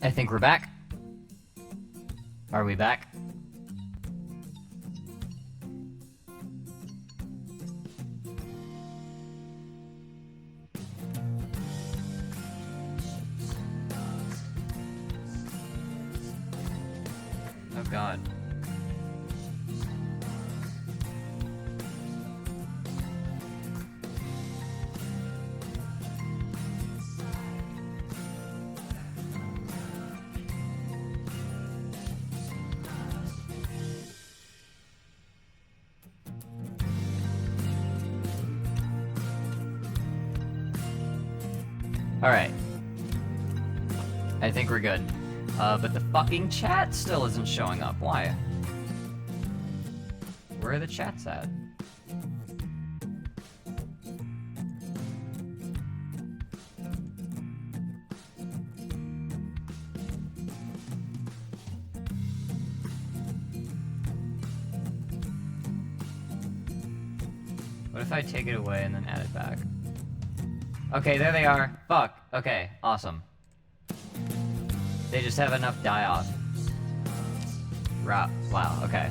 I think we're back. Are we back? Oh god. Alright. I think we're good. But the fucking chat still isn't showing up. Why? Where are the chats at? What if I take it away and then add it back? Okay, there they are. Fuck. Okay, awesome. They just have enough die-off. Wow, okay.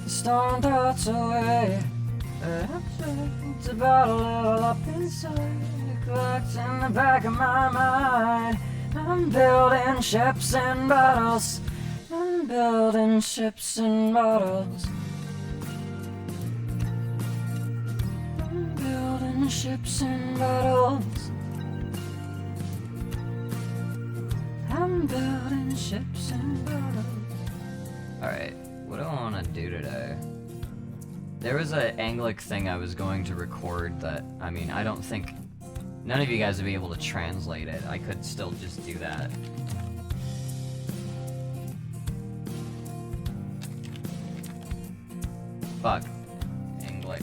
Storm thoughts away. It's about a little up inside. Clocks in the back of my mind. I'm building ships and bottles. I'm building ships and bottles. I'm building ships and bottles. I'm building ships and bottles. Alright, what do I want to do today? There was an Anglic thing I was going to record that, I mean, I don't think... None of you guys would be able to translate it. I could still just do that. Fuck. Anglic.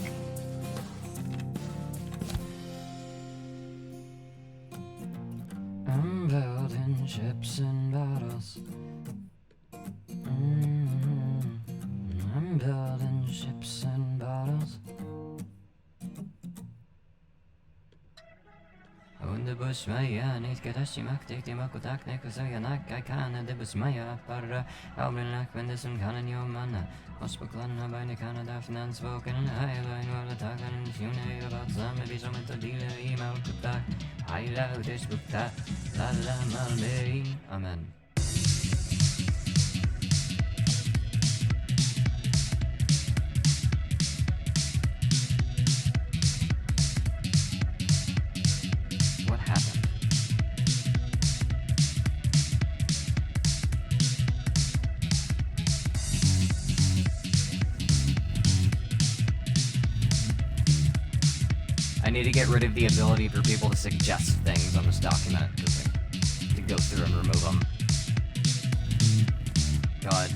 I'm building ships and bottles. I'm building ships and bottles. Under bushmaya, nitkadashi take makotak nekusayanak, I can, the bushmaya, para, Albrinak, when this one can in your manna. Hospoklan, by the Canada, finance spoken, highline, while the tag and tune about some, maybe some to deal, email to that. I love this book that, la la malbay, amen. What happened? I need to get rid of the ability for people to suggest things on this document, because I have to go through and remove them. God.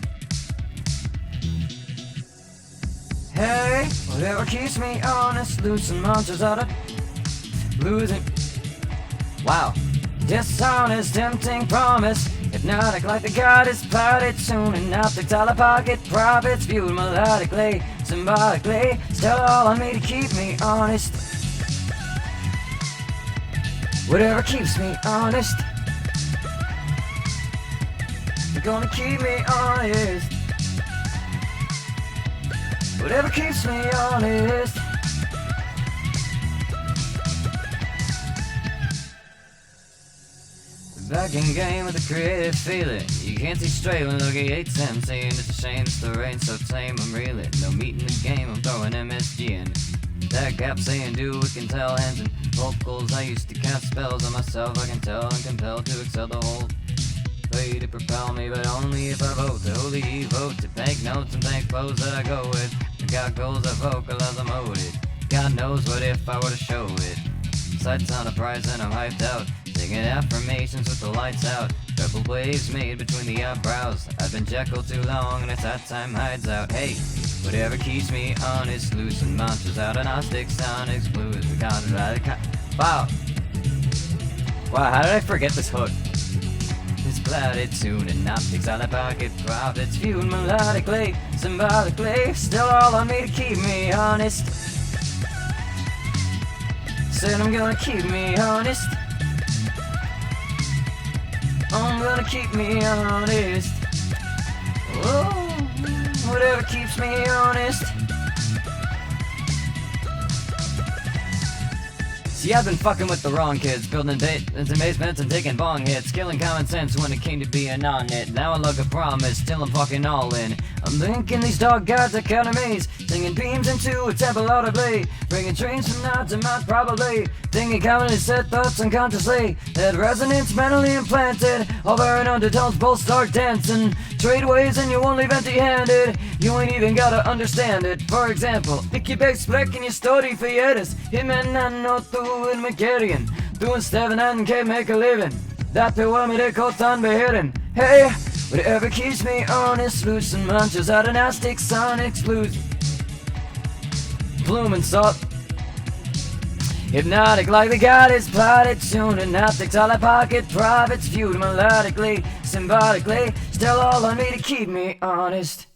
Hey, whatever keeps me honest, losing monsters out of losing. Wow. Dishonest, tempting promise, hypnotic like the goddess parted soon, and optics out of pocket profits, viewed melodically, symbolically, still all on me to keep me honest. Whatever keeps me honest, you're gonna keep me honest. Whatever keeps me honest. Back in game with a creative feeling. You can't see straight when looking at 8 saying it's a shame it's the rain so tame I'm reeling. No meat in the game, I'm throwing MSG in. That gap saying do we can tell hands and vocals. I used to cast spells on myself. I can tell I'm compelled to excel the whole way to propel me, but only if I vote the holy vote to bank notes and thank foes that I go with. I got goals I vocalize, I'm owed. God knows what if I were to show it. Sights on a prize and I'm hyped out, singing affirmations with the lights out. Purple waves made between the eyebrows. I've been Jekyll too long and it's that time hides out. Hey, whatever keeps me honest, loosen mantras out and Gnostic sonics blues. We got it right. Wow. Wow, how did I forget this hook? It's clouded soon and optics out of pocket profits, viewed melodically, symbolically, still all on me to keep me honest. Said I'm gonna keep me honest. I'm gonna keep me honest. Oh, whatever keeps me honest. See, I've been fucking with the wrong kids, building basements and taking bong hits, killing common sense when it came to being on it. Now I look a promise, till I'm fucking all in. I'm linking these dog gods academies, singing beams into a temple audibly, bringing dreams from now to mouth probably, thinking commonly set thoughts unconsciously, that resonance mentally implanted, all bearing undertones both start dancing, trade ways and you won't leave empty-handed, you ain't even gotta understand it. For example, ik je besprek in je story verjedes, himen en not toe in Macarian, doing steven and can't make a living, that wil me de kot aan beheren. Hey, whatever keeps me honest, loosen munches out an astic sun exclusion. Bloom and salt. Hypnotic like the goddess plotted, tuning optics, all I pocket profits, viewed melodically, symbolically, still all on me to keep me honest.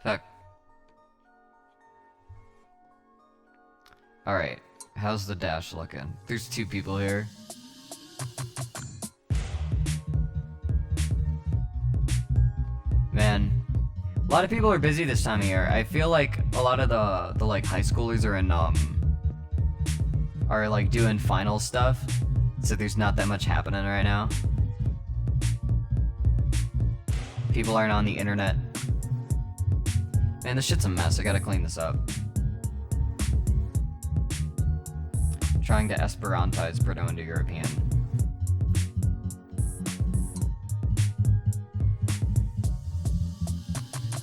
Fuck. Alright, how's the dash looking? There's 2 people here. Man, a lot of people are busy this time of year. I feel like a lot of the like high schoolers are like doing final stuff, so there's not that much happening right now. People aren't on the internet. Man, this shit's a mess. I gotta clean this up. Trying to Esperantize Proto-Indo-European.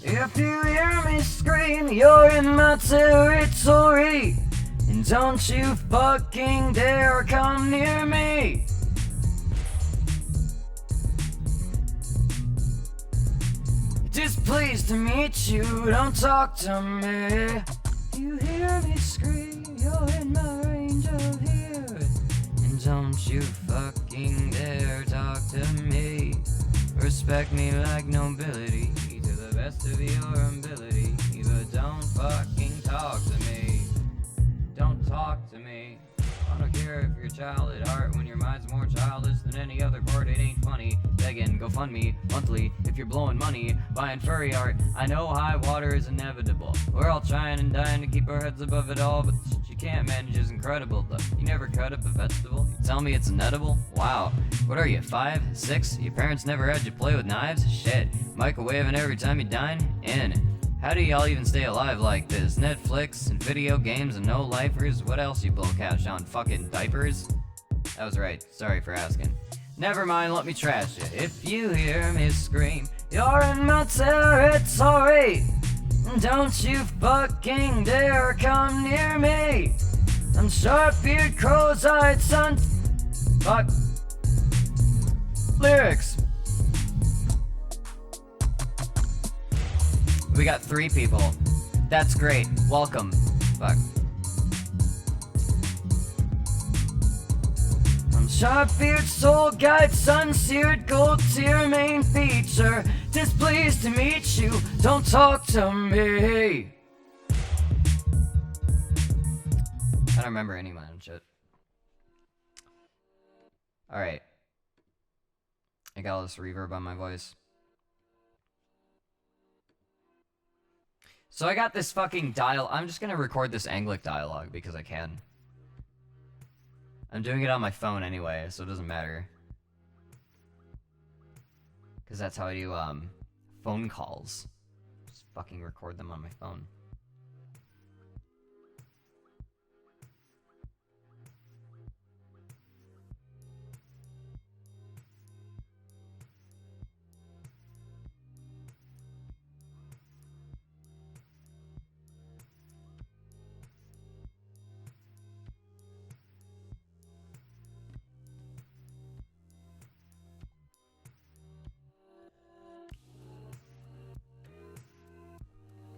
If you hear me scream, you're in my territory, and don't you fucking dare come near me. Displeased to meet you, don't talk to me. You hear me scream, you're in my range of hearing, and don't you fucking dare talk to me. Respect me like nobility, to the best of your ability, but don't fucking talk to me. Don't talk to me. I don't care if you're a child at heart, when your mind's more childish than any other part, it ain't funny. Begging, GoFundMe, monthly, if you're blowing money, buying furry art. I know high water is inevitable. We're all trying and dying to keep our heads above it all, but the shit you can't manage is incredible. Though you never cut up a vegetable, you tell me it's inedible? Wow. What are you, 5, 6? Your parents never had you play with knives? Shit. Microwaving every time you dine? In. How do y'all even stay alive like this? Netflix and video games and no lifers? What else you blow cash on? Fucking diapers? That was right. Sorry for asking. Never mind, let me trash you. If you hear me scream, you're in my territory. Don't you fucking dare come near me. I'm sharp-eared, crows-eyed son. Fuck. Lyrics. We got 3 people. That's great. Welcome. Fuck. I'm sharp-eared, soul guide, sun-seared, gold tier, main feature. Displeased to meet you. Don't talk to me. I don't remember any of my own shit. Alright. I got all this reverb on my voice. So I got this fucking dial. I'm just gonna record this Anglic dialogue because I can. I'm doing it on my phone anyway, so it doesn't matter. Because that's how I do phone calls. Just fucking record them on my phone.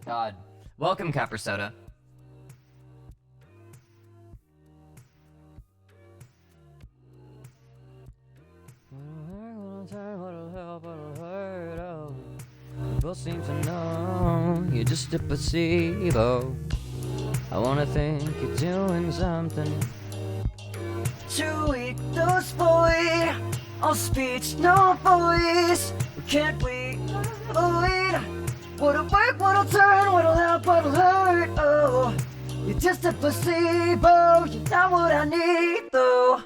God. Welcome, Copper Soda. People seem to know you're just a placebo. I wanna think you're doing something. Too weak, those void. All speech, no voice. We can't wait, avoid. What'll work, what'll turn, what'll help, what'll hurt. Oh, you're just a placebo. You're not what I need, though.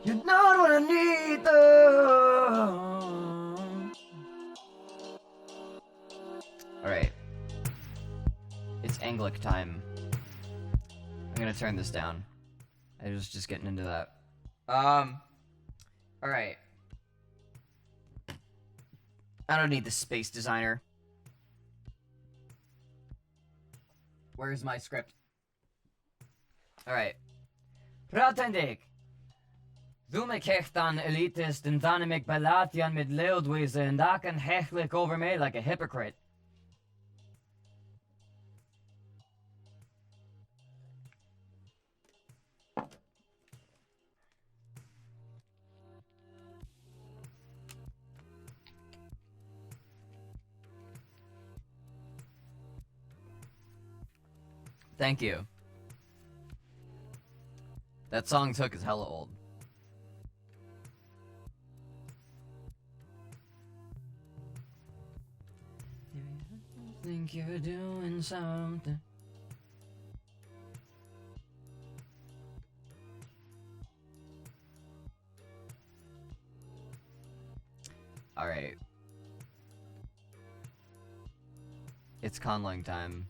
You're not what I need, though. Alright. It's Anglic time. I'm gonna turn this down. I was just getting into that. Alright. I don't need the space designer. Where's my script? Alright. Pratendik. Du me kechtan elitist and dynamic balatian mit leodwize and I can hechlich over me like a hypocrite. Thank you. That song took is hella old. I think you're doing something. Alright. It's Conlang time.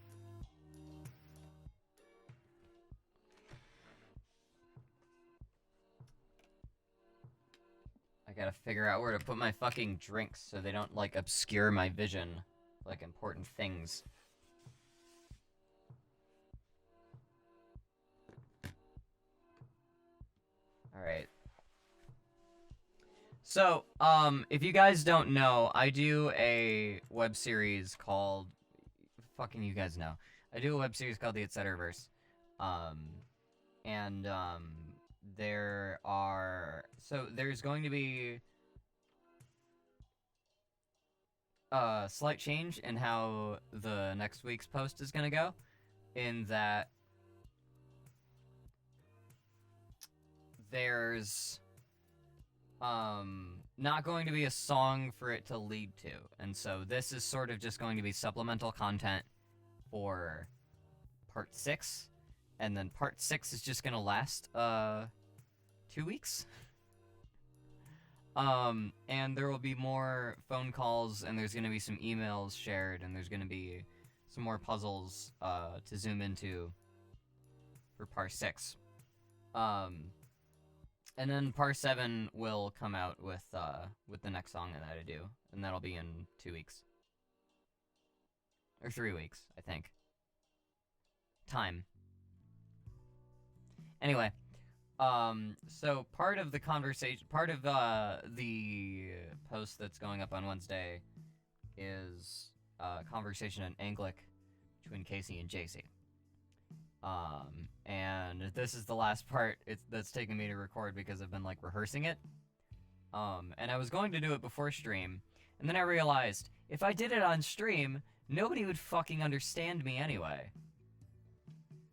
I gotta figure out where to put my fucking drinks so they don't, like, obscure my vision, like important things. Alright. So, if you guys don't know, I do a web series called... Fucking you guys know. I do a web series called the Etceteraverse. There are... So, there's going to be... a slight change in how the next week's post is gonna go. In that... There's... not going to be a song for it to lead to. And so this is sort of just going to be supplemental content for part 6. And then part 6 is just gonna last, 2 weeks. And there will be more phone calls, and there's gonna be some emails shared, and there's gonna be some more puzzles, to zoom into for part 6. And then part 7 will come out with the next song that I do, and that'll be in 2 weeks. Or 3 weeks, I think. Time. Anyway, so part of the conversation, part of the post that's going up on Wednesday is a conversation in Anglic between Casey and JC. And this is the last part that's taken me to record because I've been, like, rehearsing it. And I was going to do it before stream, and then I realized, if I did it on stream, nobody would fucking understand me anyway.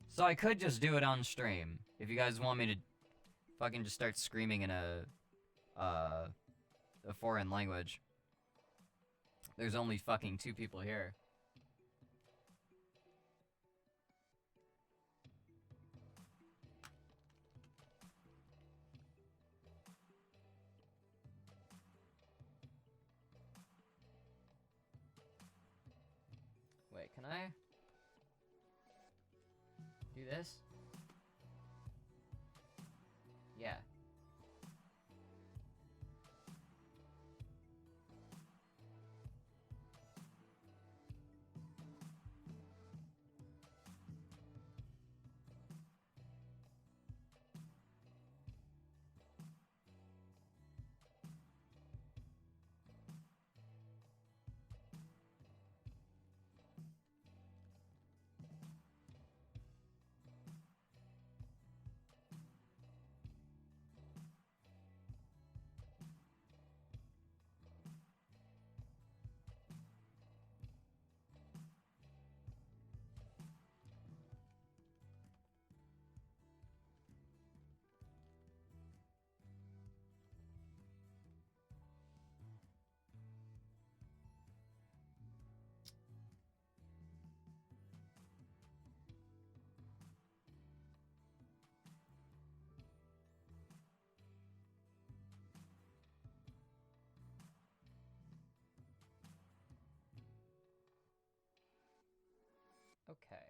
So I could just do it on stream, if you guys want me to fucking just start screaming in a foreign language. There's only fucking 2 people here. Wait, can I do this? Yeah. Okay.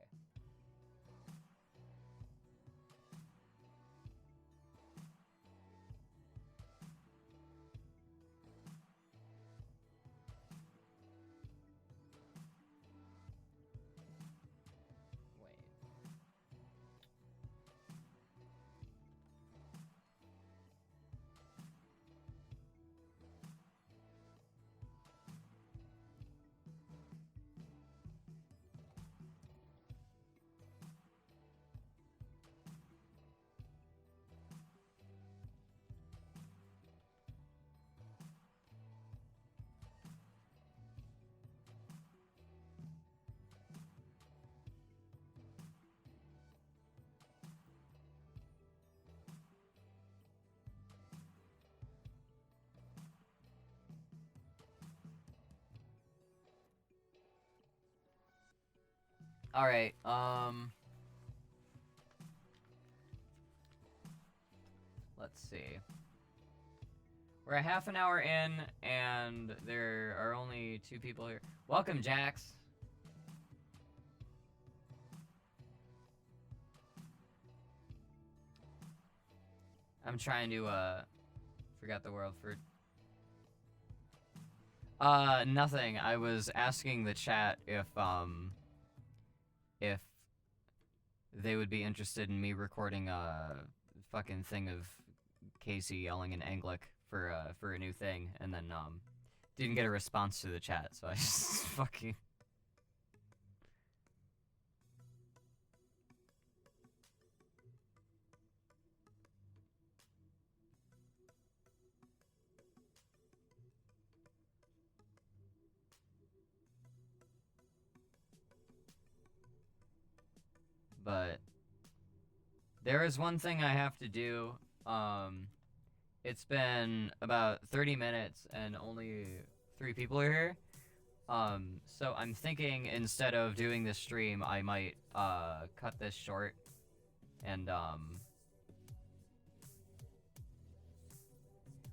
Alright, let's see. We're a half an hour in, and there are only 2 people here. Welcome, Jax. I'm trying to, forgot the world for... nothing. I was asking the chat if they would be interested in me recording a fucking thing of Casey yelling in Anglic for a new thing, and then, didn't get a response to the chat, so I just fucking... But there is one thing I have to do. It's been about 30 minutes and only 3 people are here. So I'm thinking instead of doing this stream, I might cut this short and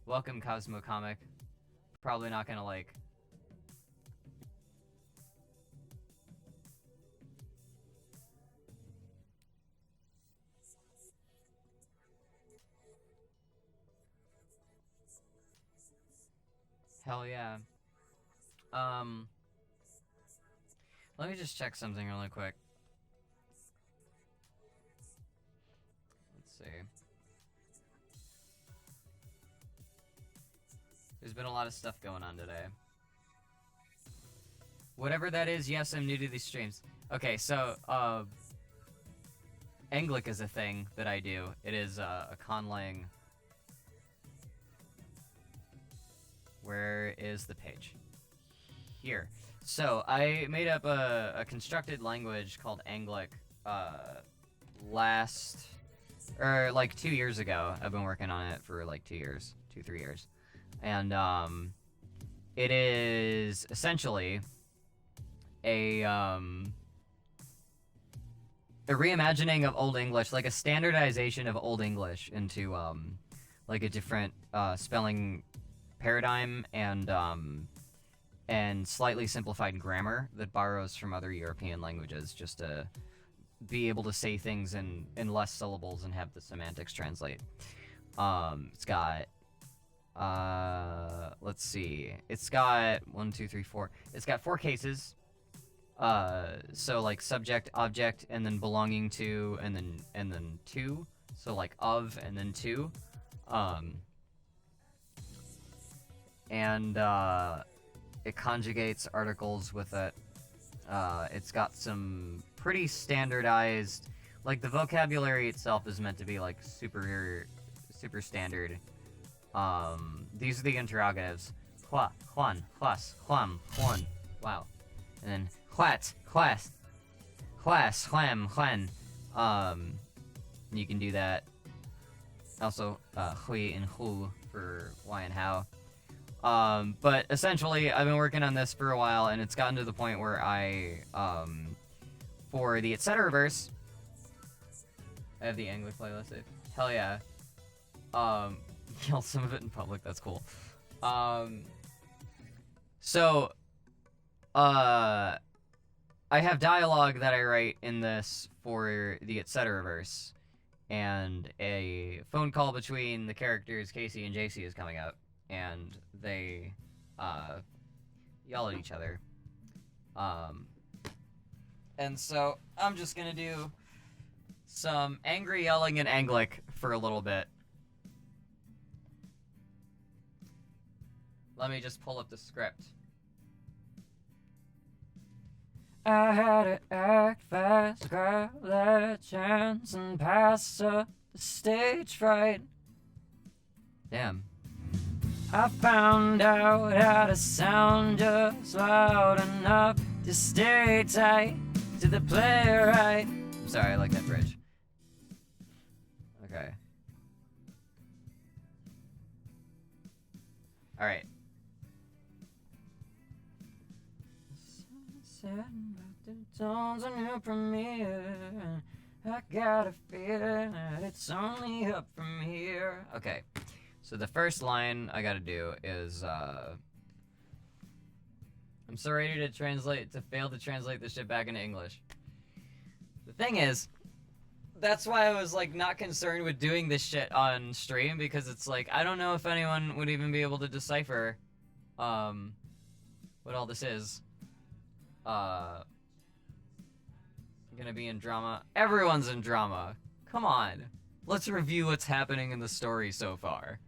welcome Cosmo Comic. Probably not gonna like... Hell yeah. Let me just check something really quick. Let's see. There's been a lot of stuff going on today. Whatever that is, yes, I'm new to these streams. Okay, so, Anglic is a thing that I do. It is a Conlang. Where is the page? Here. So, I made up a constructed language called Anglic, like 2 years ago. I've been working on it for like 2 years, 3 years. And, it is essentially a reimagining of Old English, like a standardization of Old English into, like a different, spelling paradigm and slightly simplified grammar that borrows from other European languages just to be able to say things in less syllables and have the semantics translate. It's got, let's see. It's got 1, 2, 3, 4. It's got 4 cases. So like subject, object, and then belonging to, and then to. So like of, and then to. And it conjugates articles with it. It's got some pretty standardized, like the vocabulary itself is meant to be like super standard. These are the interrogatives. Hua, huan, huas, huam, huan. Wow. And then huat, huas, huas, huam, huan. You can do that. Also, hui and hu for why and how. But essentially, I've been working on this for a while, and it's gotten to the point where I, for the etc. verse, I have the Anglic playlist saved. Hell yeah. Yell some of it in public, that's cool. So, I I have dialogue that I write in this for the Etceteraverse, and a phone call between the characters Casey and JC is coming up, and they yell at each other. And so I'm just gonna do some angry yelling in Anglic for a little bit. Let me just pull up the script. I had to act fast, grab that chance, and pass up the stage fright. Damn. I found out how to sound just loud enough to stay tight to the playwright. I'm sorry, I like that bridge. Okay. Alright. The tones a new premiere. I got a feeling that it's only up from here. Okay, so the first line I gotta do is I'm so ready to fail to translate this shit back into English. The thing is, that's why I was like not concerned with doing this shit on stream, because it's like I don't know if anyone would even be able to decipher what all this is. Gonna be in drama. Everyone's in drama. Come on. Let's review what's happening in the story so far.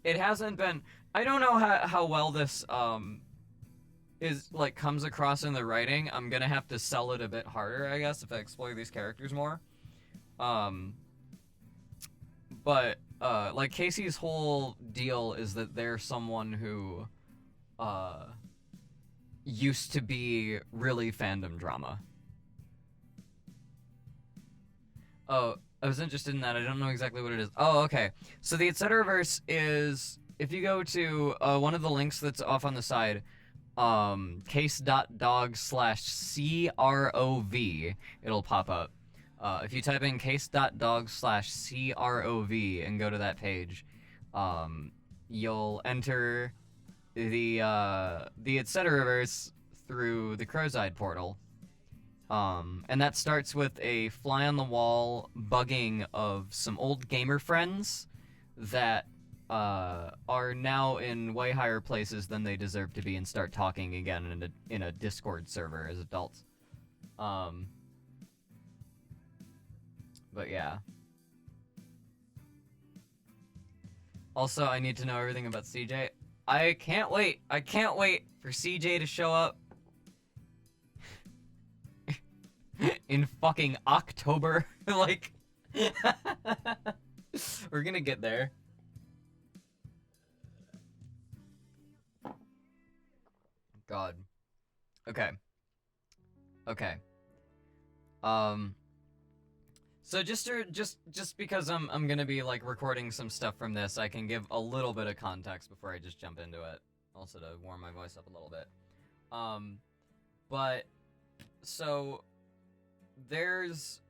It hasn't been... I don't know how well this, is, like, comes across in the writing. I'm gonna have to sell it a bit harder, I guess, if I explore these characters more. But, like, Casey's whole deal is that they're someone who, used to be really fandom drama. Oh, I was interested in that. I don't know exactly what it is. Oh, okay. So the Etceteraverse is, if you go to, one of the links that's off on the side, case.dog/CROV, it'll pop up. If you type in case.dog/CROV and go to that page, you'll enter the Etceteraverse through the Crow's-Eyed portal. And that starts with a fly-on-the-wall bugging of some old gamer friends that are now in way higher places than they deserve to be and start talking again in a Discord server as adults. But yeah. Also, I need to know everything about CJ. I can't wait. I can't wait for CJ to show up in fucking October. Like, we're gonna get there. God. Okay. Okay. So just because I'm gonna be like recording some stuff from this, I can give a little bit of context before I just jump into it. Also to warm my voice up a little bit. But so there's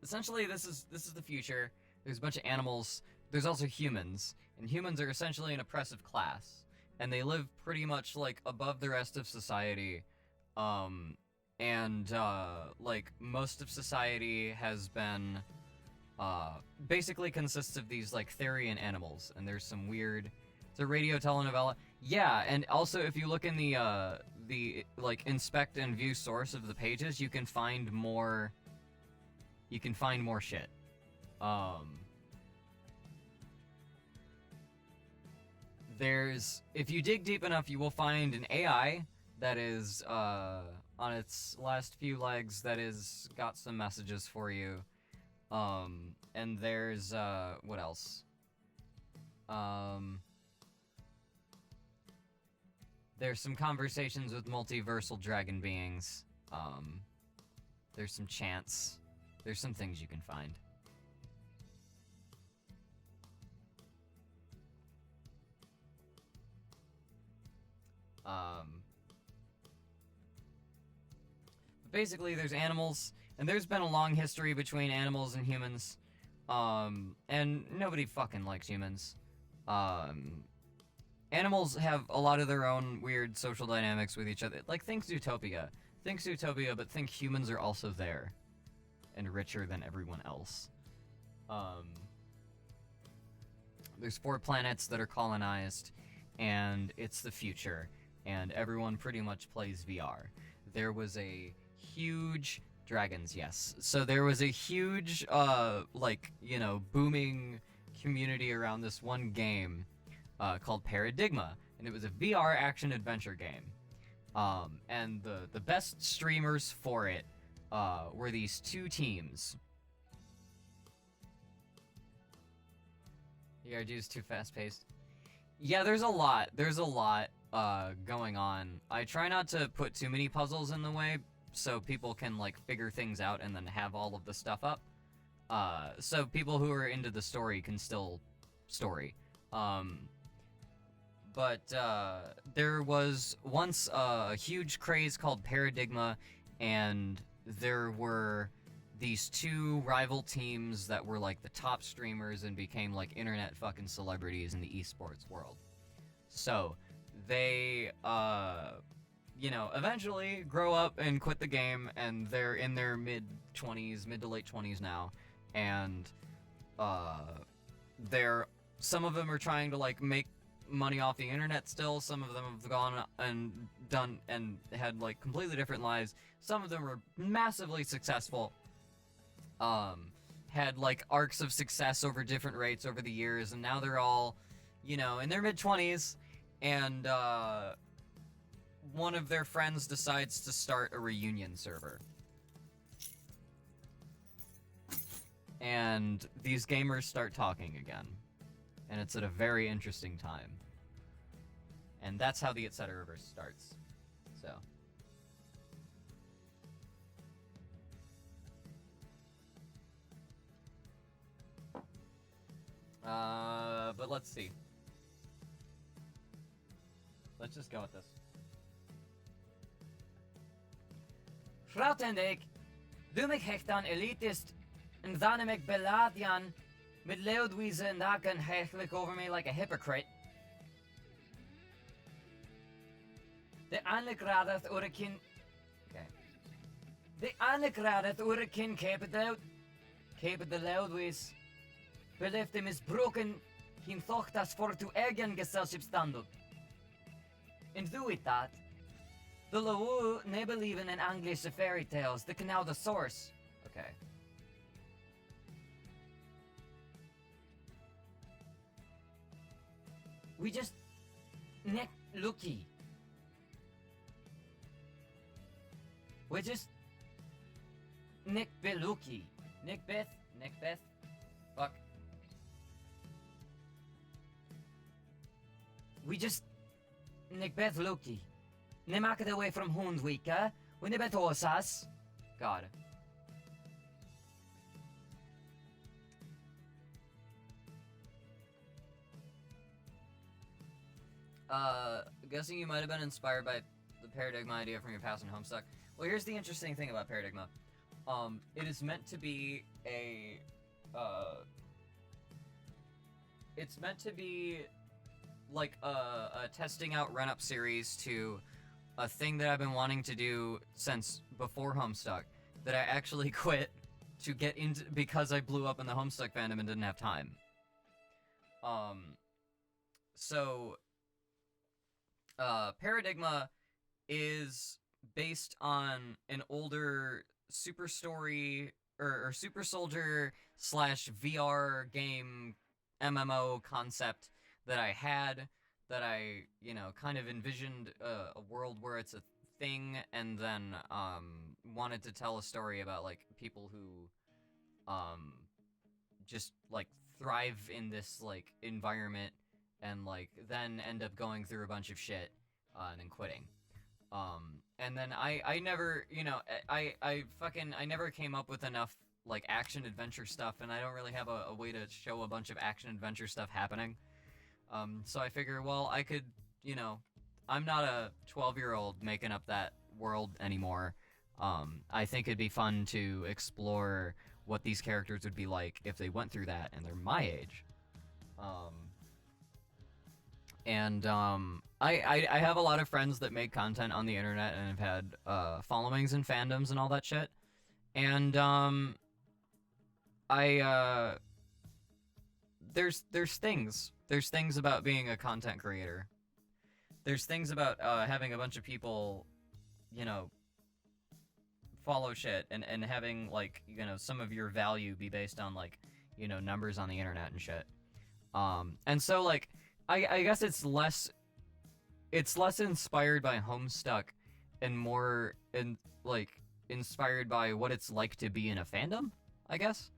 essentially this is the future. There's a bunch of animals. There's also humans, and humans are essentially an oppressive class, and they live pretty much like above the rest of society. And like most of society has been basically consists of these like Therian animals, and there's some weird, it's a radio telenovela. Yeah, and also if you look in the like inspect and view source of the pages, you can find more shit. There's, if you dig deep enough, you will find an AI that is on its last few legs that is got some messages for you. And there's what else? There's some conversations with multiversal dragon beings. There's some chants. There's some things you can find. Basically, there's animals, and there's been a long history between animals and humans. And nobody fucking likes humans. Animals have a lot of their own weird social dynamics with each other. Like, think Zootopia. Think Zootopia, but think humans are also there. And richer than everyone else. There's 4 planets that are colonized, and it's the future. And everyone pretty much plays VR. There was a huge... Dragons, yes. So there was a huge, booming community around this one game called Paradigma. And it was a VR action-adventure game. And the best streamers for it were these 2 teams. ERG's too fast-paced. Yeah, there's a lot. There's a lot going on. I try not to put too many puzzles in the way, so people can, like, figure things out and then have all of the stuff up. So people who are into the story can still story. But there was once a huge craze called Paradigma, and there were these 2 rival teams that were, like, the top streamers and became, like, internet fucking celebrities in the esports world. So, they, eventually grow up and quit the game, and they're in their mid to late 20s now, and some of them are trying to, like, make money off the internet still. Some of them have gone and done and had, like, completely different lives. Some of them were massively successful, had, like, arcs of success over different rates over the years, and now they're all, in their mid 20s, and one of their friends decides to start a reunion server. And these gamers start talking again. And it's at a very interesting time. And that's how the Etceteraverse starts. So. But let's see. Let's just go with this. Frautendik, du mich hechtan elitist, and then mich beladian, mit Leodwiese naken hechlich over me like a hypocrite. De aanlekradat urikin... Okay. De aanlekradat urikin keepet de Leodwies, belifte misbroken, hin thochtas for to egen geselschapsstandard. And do it that. The Lawu ne believing in English fairy tales, the canal the source. Okay. We just Nick Lucky. We just Nick Beluki. Nick Beth. Fuck. We just Nick Beth Luki. Ne maak it away from Hundwika. We ne betosas. God. Guessing you might have been inspired by the Paradigma idea from your past in Homestuck. Well, here's the interesting thing about Paradigma. It is meant to be a, it's meant to be like a testing out run-up series to a thing that I've been wanting to do since before Homestuck, that I actually quit to get into because I blew up in the Homestuck fandom and didn't have time. Paradigma is based on an older Super Story or Super Soldier / VR game MMO concept that I had, that I, kind of envisioned a world where it's a thing, and then wanted to tell a story about, like, people who just, like, thrive in this, like, environment, and, like, then end up going through a bunch of shit and then quitting. And then I never, I never came up with enough, like, action-adventure stuff, and I don't really have a way to show a bunch of action-adventure stuff happening. So I figure, well, I could, I'm not a 12-year-old making up that world anymore. I think it'd be fun to explore what these characters would be like if they went through that and they're my age. I have a lot of friends that make content on the internet and have had followings and fandoms and all that shit. And there's things about being a content creator. There's things about having a bunch of people, you know, follow shit and having, like, you know, some of your value be based on, like, you know, numbers on the internet and shit. And so, like, I guess it's less inspired by Homestuck and more inspired by what it's like to be in a fandom, I guess.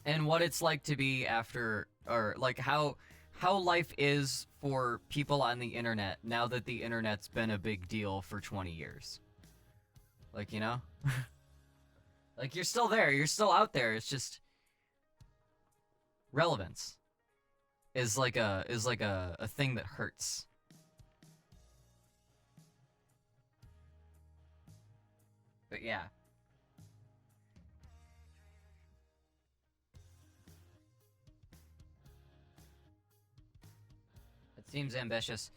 And what it's like to be after, or like how life is for people on the internet now that the internet's been a big deal for 20 years. Like, you know? Like, you're still there, you're still out there, it's just relevance is like a thing that hurts. But yeah. It seems ambitious.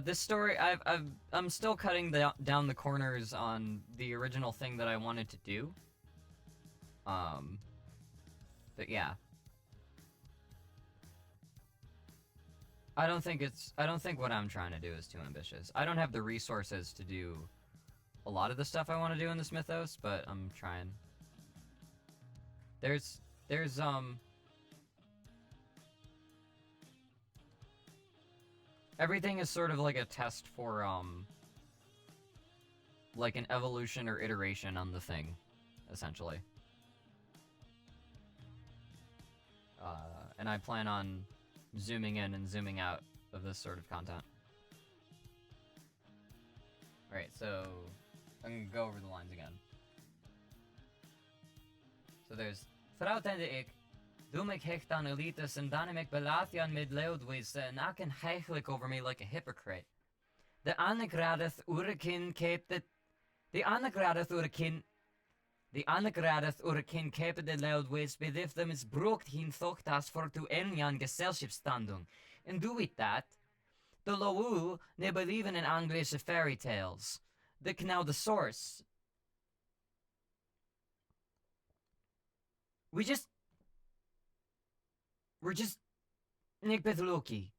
This story, I'm still cutting down the corners on the original thing that I wanted to do. But yeah. I don't think what I'm trying to do is too ambitious. I don't have the resources to do a lot of the stuff I want to do in this mythos, but I'm trying. There's everything is sort of like a test for like an evolution or iteration on the thing, essentially. And I plan on zooming in and zooming out of this sort of content. Alright, so I'm gonna go over the lines again. So there's Frautende ik, doe me hecht aan elites en dan ik belatian mid leudwisse en aken heichelijk over me like a hypocrite. De anegradeth urekin keepte de anegradeth urekin de anegradeth urekin keepte de leudwisse bedif them is broekt hin thochtas for to enjan geselschapsstandung. And do it that. The Lowu ne believe in English fairy tales. The now the source. We're just Nick Bethluki.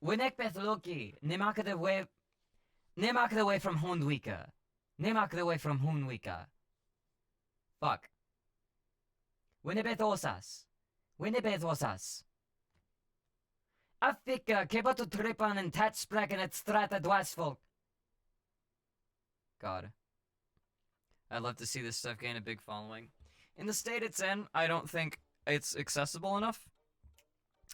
We're Nick Bethluki. Ne maken the way from Hundwika. Ne maken the way from Hundwika. Fuck. Winne betosas. Winne betosas. Affika kebato tripan en tatspraken et strata dwasfolk. God. I'd love to see this stuff gain a big following. In the state it's in, I don't think it's accessible enough.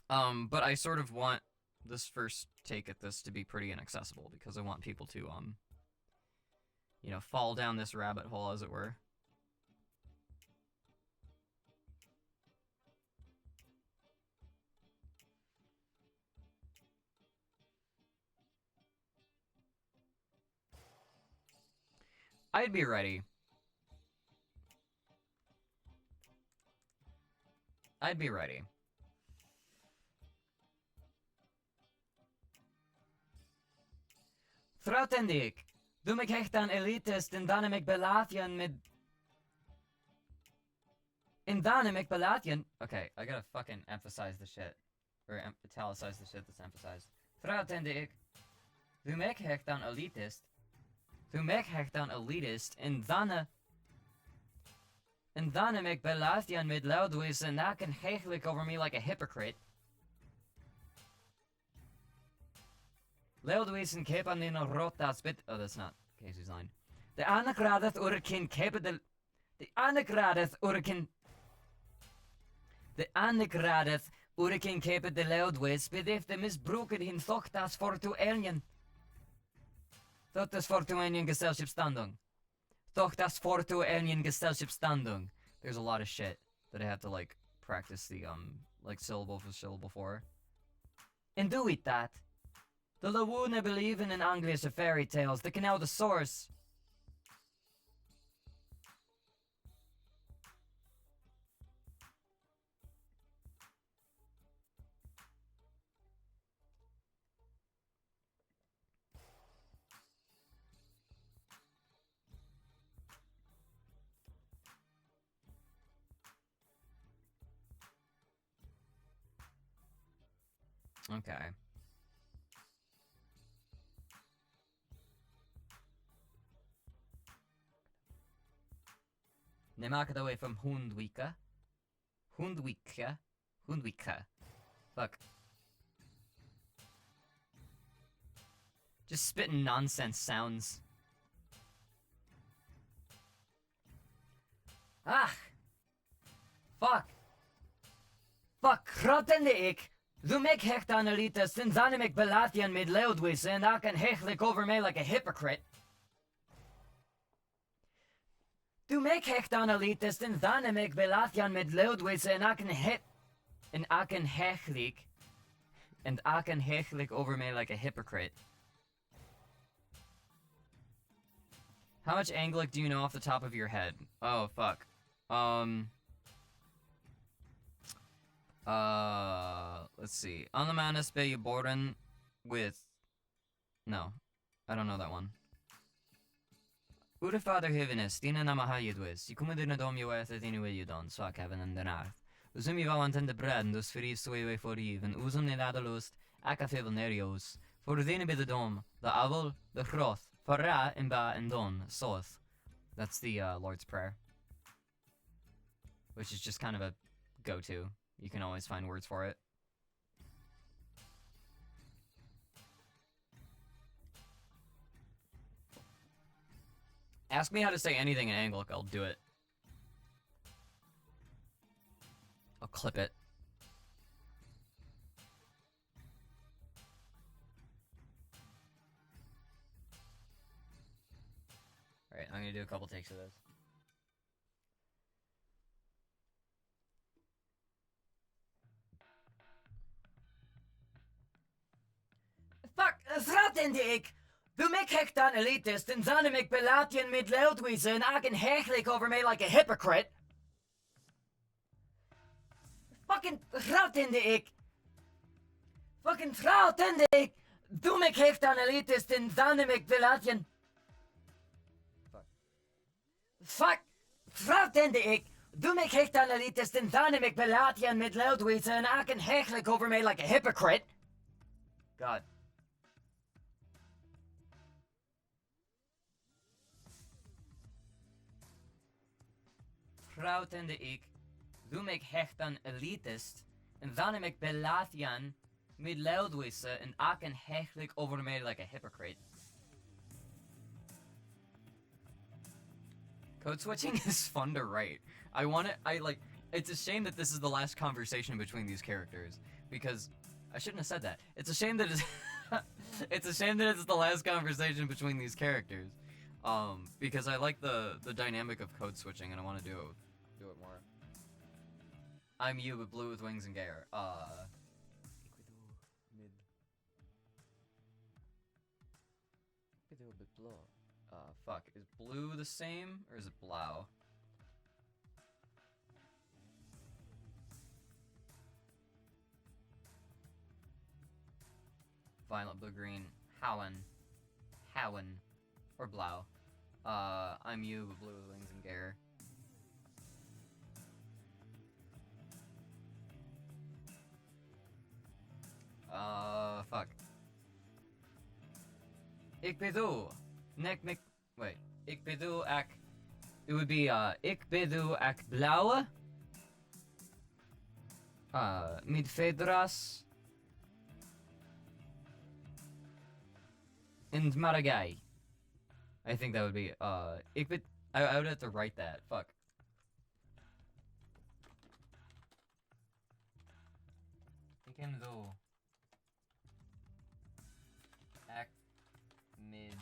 But I sort of want this first take at this to be pretty inaccessible because I want people to, you know, fall down this rabbit hole, as it were. I'd be ready. I'd be ready. Frautendik, du mich hecht an elitist in Dynamic Belatian mit... In Dynamic Belatian... Okay, I gotta fucking emphasize the shit. Or italicize the shit that's emphasized. Frautendik, du mich hecht an elitist... Du mich hecht an elitist in Dynamic Belatian mit Loudwis and that can hechelijk over me like a hypocrite. Loudwis and keep on in a rotas bit. Oh, that's not Casey's line. The anagradeth urikin keep the anagradeth urikin. The anagradeth urikin keep the Loudwis bedef the misbruken hin thochtas for to alien. Thochtas for to alien Gesellschaftsstandung. Thochtas for to alien Gesellschaftsstandung. There's a lot of shit that I have to like practice the like syllable for syllable for. And do it that. The Lawuna believe in English or fairy tales. They can know the source. Okay. They mark it away from Hundwika. Hundwika. Hundwika. Fuck. Just spitting nonsense sounds. Ah! Fuck! Fuck, krottende ik! Du make hecht analytas, then zanimek belathian mid leudwis, and I can hechlik over me like a hypocrite. Du make hecht analytas, then zanimek belathian mid leudwis, and I can hechlik over me like a hypocrite. How much Anglic do you know off the top of your head? Oh, fuck. Let's see. On the Manus Bay Born with... No. I don't know that one. Ure Father Heavenest, Dina Namahayudwis, Yukumidina Dom Ueth, Anyway you don't, Swak Heaven and the Earth. Uzum you want in the bread, and those free sway for even, Uzum Nedadalust, Akafevel Nerios, for the be the dome, the Avel, the Hroth, Farah, and Ba and Don, Soth. That's the Lord's Prayer. Which is just kind of a go-to. You can always find words for it. Ask me how to say anything in Anglic, I'll do it. I'll clip it. Alright, I'm gonna do a couple takes of this. Fuck, thratende ik! Du make hecht an elitist, and zanimek belatian mid leudwise, and I can hechlik over me like a hypocrite. Fucking thratende ik! Fucking thratende ik! Du make hecht an elitist, and zanimek belatian... Fuck! Thratende ik! Du make hecht an elitist, and zanimek belatian mid leudwise, and I can hechlik over me like a hypocrite. God. Trautende ik, du make hecht an elitist, en dan ik belathian mid leudwisse, en I can hechtlik over me like a hypocrite. Code switching is fun to write. It's a shame that this is the last conversation between these characters, because I shouldn't have said that. It's a shame that it's a shame that it's the last conversation between these characters. Because I like the dynamic of code switching, and I want to do it more. I'm you, but blue with wings and gayer. Fuck. Is blue the same, or is it blau? Violet, blue, green, Howen, or blau. I'm you, but blue with wings and gayer. Fuck. Ik bedoel, wait. Ik bedoel it would be, ik bedoel blauwe. Mit Fedras. And Maragay. I think that would be, I would have to write that. Fuck. Ik bedoel. Mid.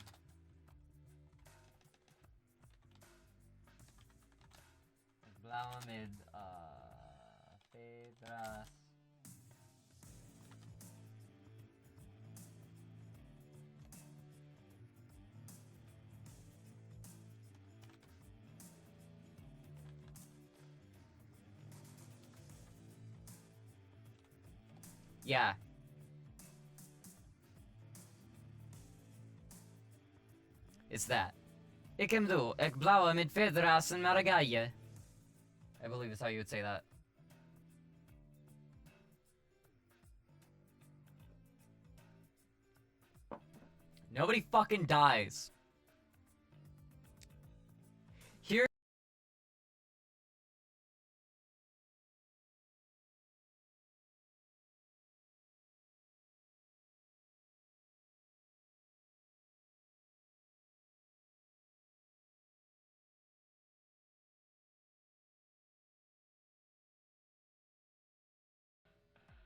Blauwe mid, Pedras. Yeah. It's that. Ik hem doe, ek blauwe met verdrassen maragaille. I believe is how you would say that. Nobody fucking dies. Here.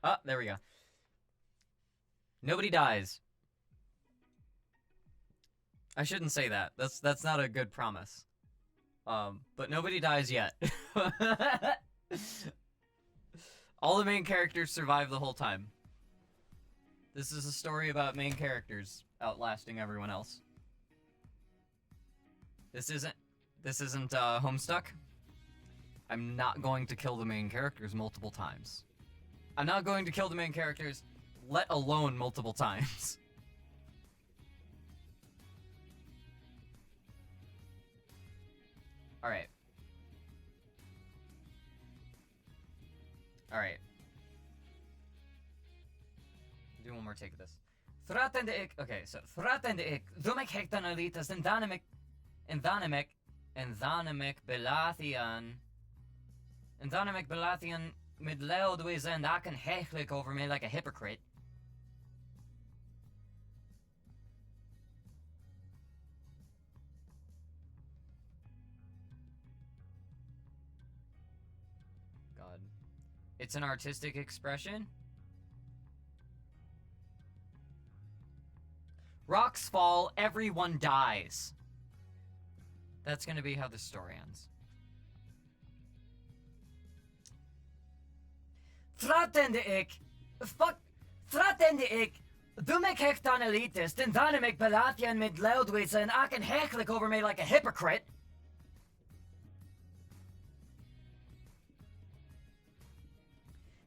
Oh, there we go. Nobody dies. I shouldn't say that. That's not a good promise. But nobody dies yet. All the main characters survive the whole time. This is a story about main characters outlasting everyone else. This isn't Homestuck. I'm not going to kill the main characters multiple times. I'm not going to kill the main characters, let alone multiple times. Alright. Alright. Do one more take of this. Thratende ik... Okay, so... Thratende ik... Dumek hektan alitas en dynamic... En dynamic Belathian... En dynamic Belathian... Met loud ways and I can hechelijk over me like a hypocrite. God. It's an artistic expression? Rocks fall, everyone dies. That's gonna be how the story ends. Tratende ik... Fuck... Tratende ik... Doe me hecht aan elitist en dan ik Belatian met loudways en I can hechelijk over me like a hypocrite.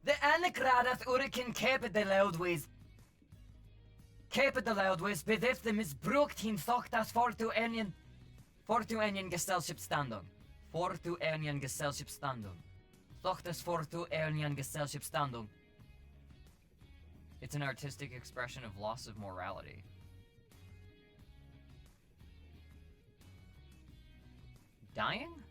De ene kradat uriken kepe de loudways. Kepe de loudways bedeft de misbruikt hin das fortu enien geselschapsstandung. Fortu enien geselschapsstandung. Das fortu enien geselschapsstandung. It's an artistic expression of loss of morality. Dying?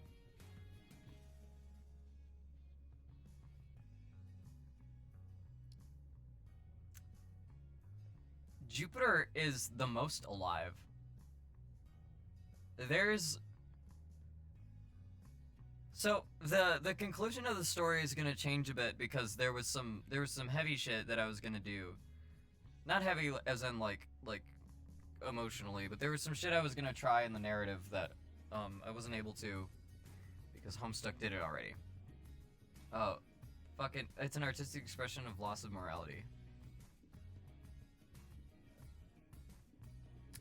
Jupiter is the most alive. So the conclusion of the story is gonna change a bit because there was some heavy shit that I was gonna do. Not heavy as in like emotionally, but there was some shit I was gonna try in the narrative that I wasn't able to because Homestuck did it already. Oh, fucking! It's an artistic expression of loss of morality.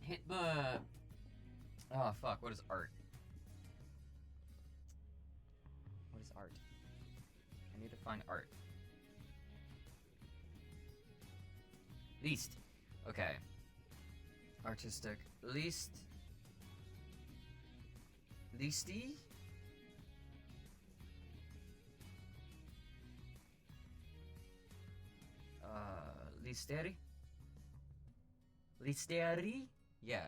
Hit the... Oh, fuck. What is art? What is art? I need to find art. Least. Okay. Artistic. Least. Leasty? Listeri? Listeri? Yeah.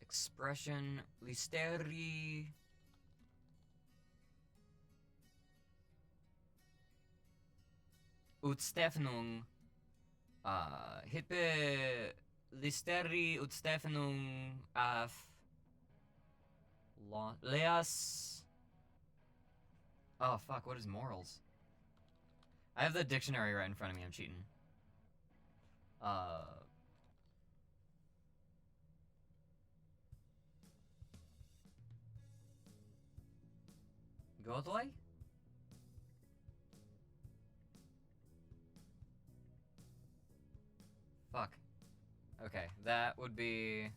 Expression, listeri. Utstefnung. Hippe listeri utstefnung af leas. Oh fuck, what is morals? I have the dictionary right in front of me, I'm cheating. Godley? Fuck. Okay, that would be...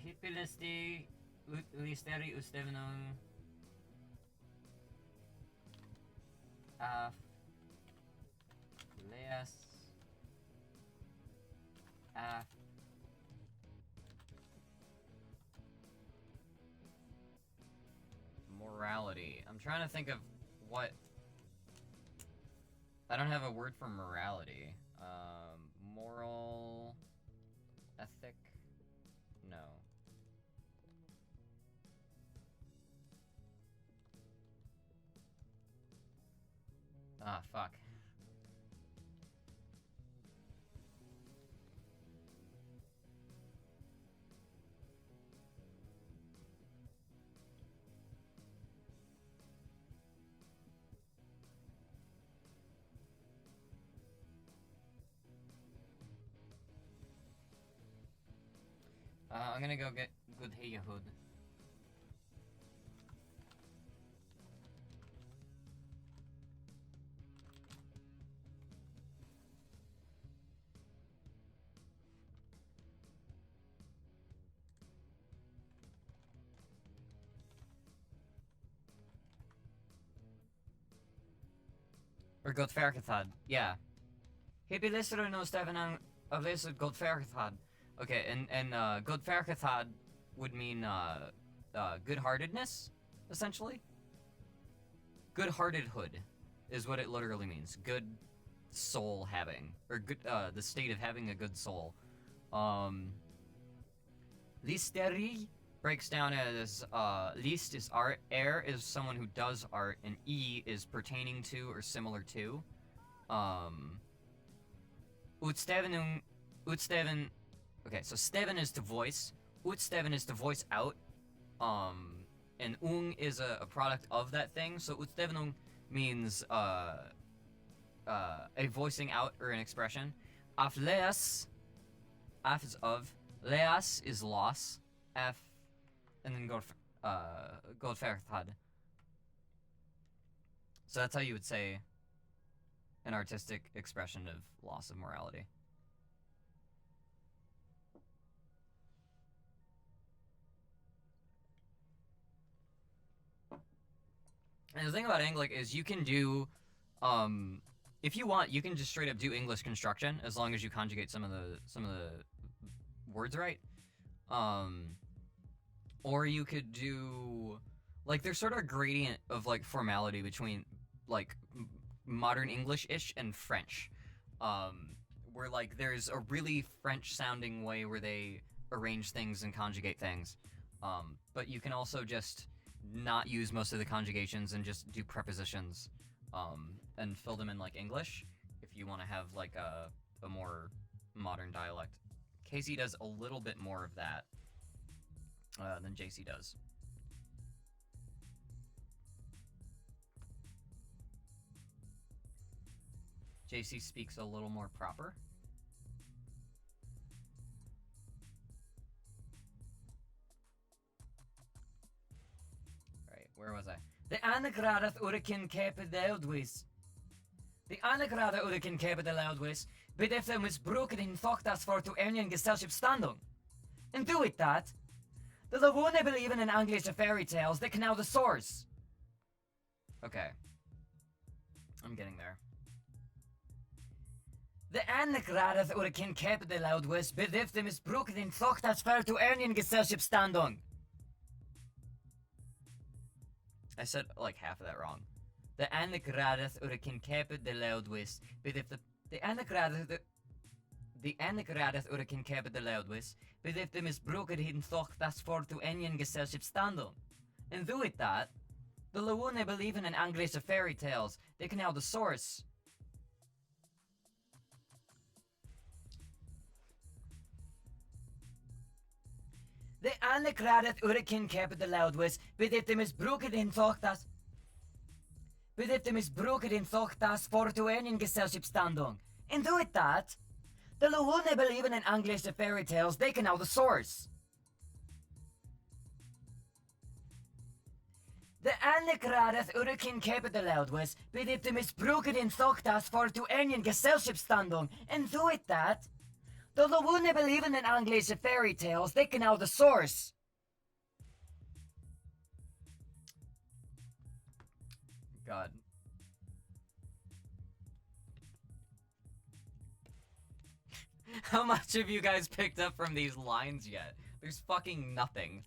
Hippilisti listeri ustevenung af leas af morality. I'm trying to think of what. I don't have a word for morality. Moral, ethic, no. Ah, fuck. I'm gonna go get good Hood. Or Godfergathad, yeah. Hippie listener knows Stevenang of this Godfergathad. Okay, and Godfergathad would mean good-heartedness, essentially. Good-heartedhood is what it literally means. Good soul having, or good the state of having a good soul. Listeri breaks down as list is art, er is someone who does art, and e is pertaining to or similar to. Utstevenung, utsteven. Okay, so steven is to voice. Utsteven is to voice out. And ung is a product of that thing. So utstevenung means a voicing out or an expression. Af leas, af is of. Leas is loss. F, and then Godferthad. So that's how you would say an artistic expression of loss of morality. And the thing about English is you can do, if you want, you can just straight up do English construction as long as you conjugate some of the words right. Or you could do, like, there's sort of a gradient of, like, formality between, like, modern English-ish and French. Where, like, there's a really French-sounding way where they arrange things and conjugate things. But you can also just not use most of the conjugations and just do prepositions, and fill them in, like, English, if you want to have, like, a more modern dialect. Casey does a little bit more of that than JC does. JC speaks a little more proper. Right, where was I? The anagradat urikin kepe de loudwis. The anagradat urikin kepe de loudwis, but if them is broken in thoktas for to ernien gesellship standung. And do it that. The Lavone believe in English fairy tales, they can now the source. Okay. I'm getting there. The anagradat urikin kepe de loudwis, but if them is broken in thoktas for to ernien gesellship standung. I said like half of that wrong. The anagradat urikin kepe de loudwis, but if the anagradat urikin kepe de loudwis, but if them is broken in thoktas for to ernien gesellship standung. And do it that. The Lawone believe in English fairy tales, they can now the source. The anagradat urikin kepe de loudwis, but if them is broken in thoktas. But if them is broken in thoktas for to ernien gesellship standung. And do it that. The Lawone believe in English fairy tales, they can now the source. The anagradat urikin kepe de loudwis, but if them is broken in thoktas for to ernien gesellship standung. And do it that. The Lawune believe in English fairy tales, they can know the source. God. How much have you guys picked up from these lines yet? There's fucking nothing.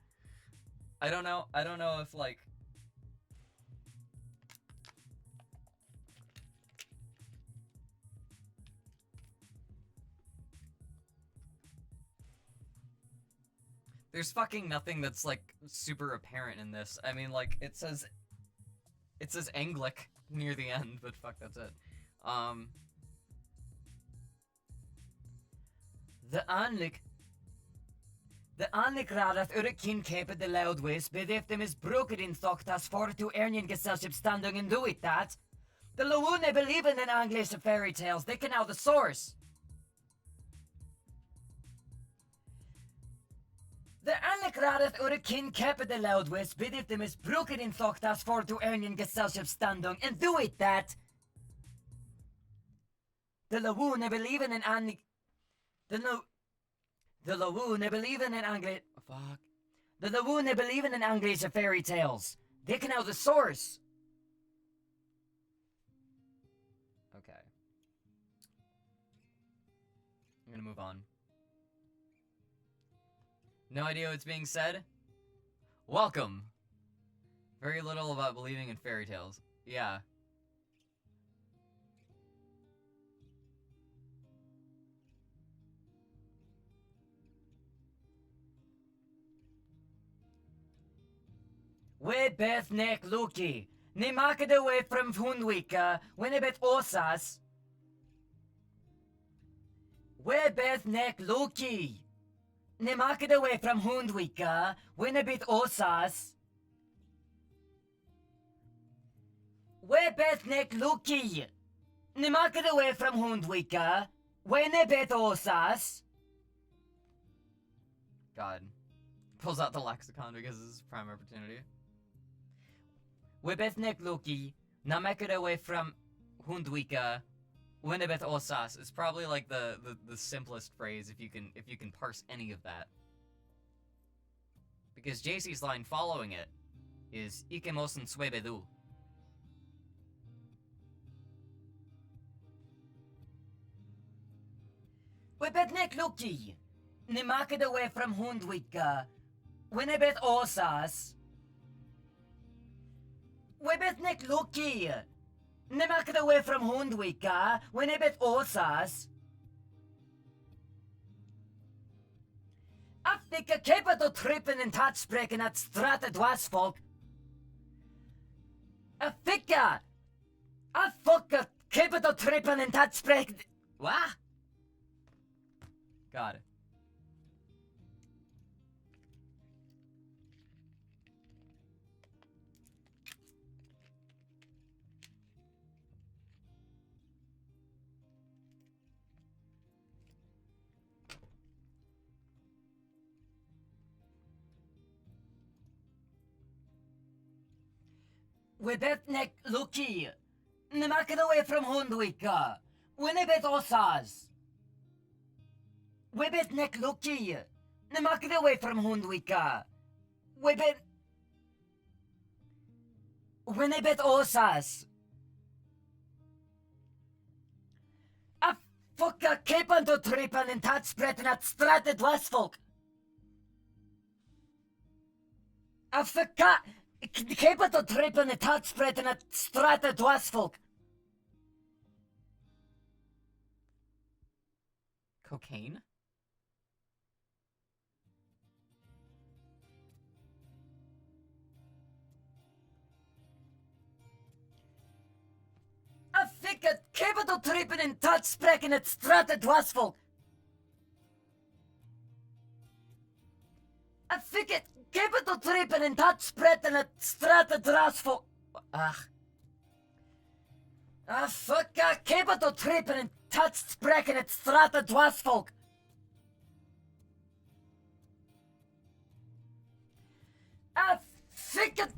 I don't know if, like... There's fucking nothing that's, like, super apparent in this. I mean, like, it says Anglic near the end, but fuck, that's it. The Anlik radat kin kepe de loudways bedeft dem is broken in thoktas for to Ernian Gesellschaft standing and do it that. The Lawune believe in English fairy tales, they can know the source. The Anlik radat kin kepe de loudways bedeft dem is broken in thoktas for to Ernian Gesellschaft standing and do it that. The Lawune believe in Anlik. The Lawune believe in English. Fuck. The Lawune believe in English fairy tales. They can know the source. Okay. I'm gonna move on. No idea what's being said? Welcome. Very little about believing in fairy tales. Yeah. We beth nek Luki. Ni make the way from Hundwika, when a bet osas. We beth nek Luki. Ni make the way from Hundwika, when a bit osas. We beth nek Luki. Ni make the way from Hundwika, when a bit osas. God. Pulls out the lexicon because this is prime opportunity. Webethnek Loki, Namek away from Hundwika, Winnebeth Osas is probably like the simplest phrase if you can parse any of that. Because JC's line following it is Ikemosen Swebedu. Webethnek Loki, Namek away from Hundwika, Winnebeth Osas. Webethnek Loki. Nemak away from Hundwika, when ebet osas. Afnika kepato trippen en tatspreken at strate dwasvolk. Afika. Afokka kepato trippen en tatspreken. What? Got it. Webethnek Luki. Nemak away from Hundwika. Winnebet osas. Webethnek Luki. Nemak away from Hundwika. Winnebet osas. A fucka kepan to tripan en tatspreten at strate dwasvolk. A fucka. Kepa to trippen en tatspreten at strate dwasvolk. Cocaine? A ficka kepa to trippen en tatspreken at strate dwasvolk. A ficka kepa to trippen en tatspreten at strate dwasvolk. Ach. A fucka kepa to trippen en tatspreken at strate dwasvolk. A ficka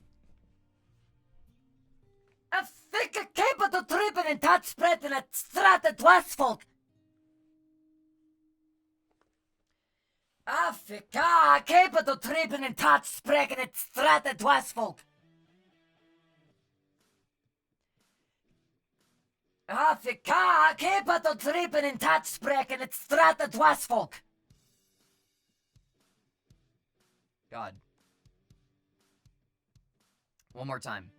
kepa to trippen en tatspreten at strate dwasvolk. Afrika, keep to trippen in touch, spreken het straten dwarsvolk. Afrika, keep to trippen in touch, spreken het straten dwarsvolk. God. One more time.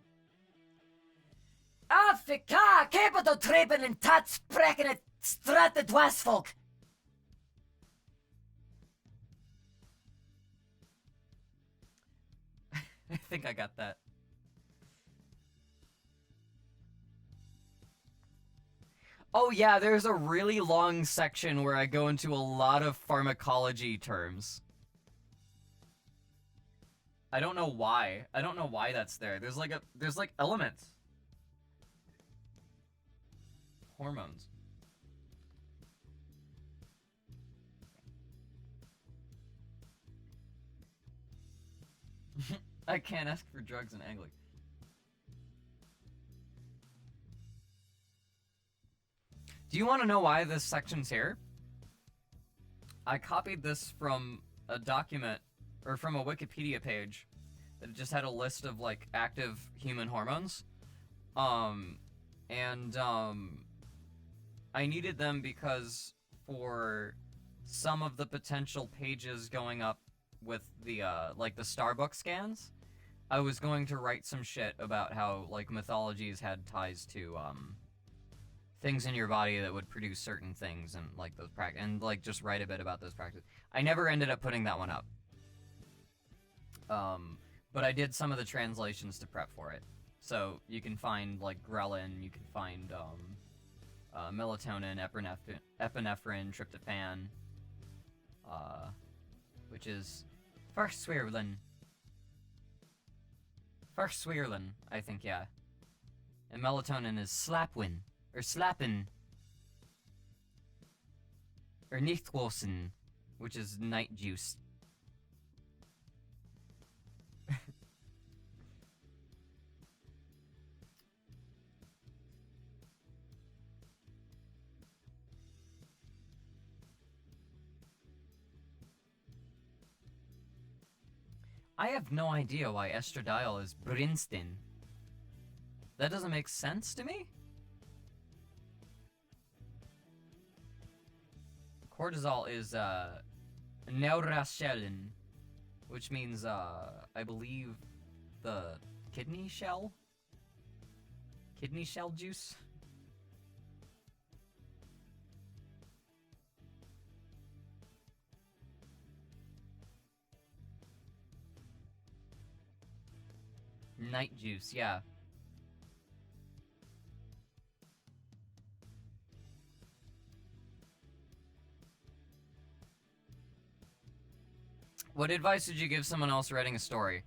Afrika, keep to trippen in touch, spreken het straten dwarsvolk. I think I got that. Oh yeah, there's a really long section where I go into a lot of pharmacology terms. I don't know why. I don't know why that's there. There's like elements. Hormones. I can't ask for drugs in angling. Do you want to know why this section's here? I copied this from a document, or from a Wikipedia page, that just had a list of, like, active human hormones. I needed them because for some of the potential pages going up with the, like, the Starbucks scans, I was going to write some shit about how, like, mythologies had ties to, things in your body that would produce certain things, and, like, those and, like, just write a bit about those practices. I never ended up putting that one up. But I did some of the translations to prep for it. So, you can find, like, ghrelin, you can find, melatonin, epinephrine, tryptophan, which is Farswirlin, I think, yeah. And melatonin is Slapwin, or Slappin, or Nichtwosen, which is night juice. I have no idea why estradiol is Brinstin. That doesn't make sense to me? Cortisol is, Neuracellin, which means, I believe, the kidney shell? Kidney shell juice? Night juice, yeah. What advice would you give someone else writing a story?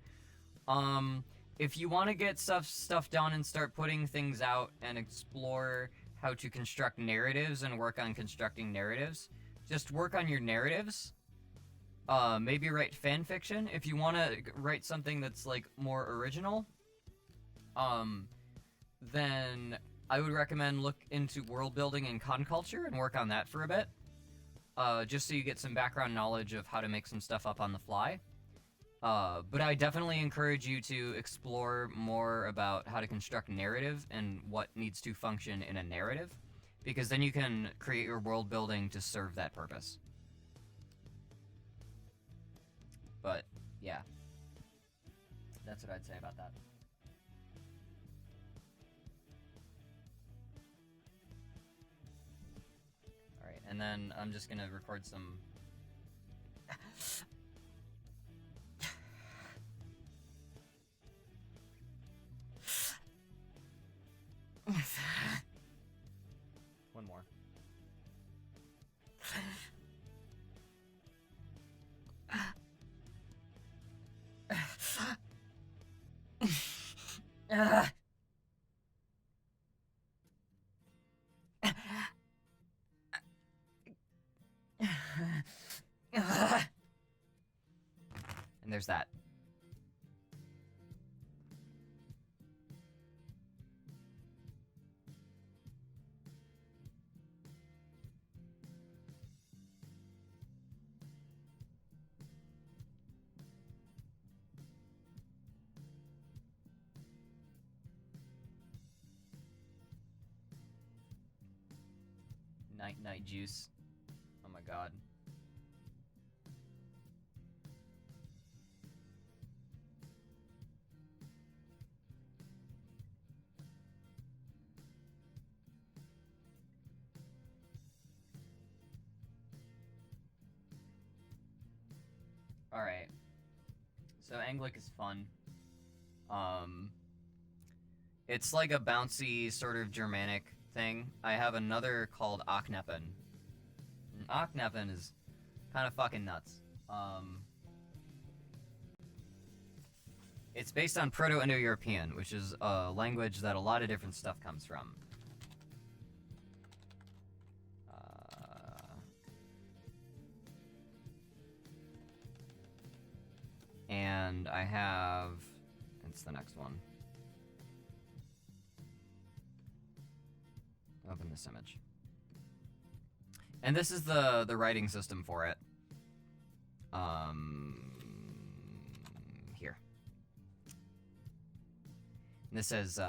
If you want to get stuff done and start putting things out and explore how to construct narratives and work on constructing narratives, just work on your narratives. Maybe write fan fiction. If you want to write something that's, like, more original, then I would recommend look into world building and con culture and work on that for a bit. Just so you get some background knowledge of how to make some stuff up on the fly. But I definitely encourage you to explore more about how to construct narrative and what needs to function in a narrative, because then you can create your world building to serve that purpose. But, yeah. That's what I'd say about that. Alright, and then I'm just gonna record some... One more. And there's that. Night juice. Oh my god. Alright. So Anglic is fun. It's like a bouncy sort of Germanic thing. I have another called Akneppen. And Akneppen is kind of fucking nuts. It's based on Proto-Indo-European, which is a language that a lot of different stuff comes from. And I have... It's the next one. Open this image. And this is the writing system for it. Here. And this says,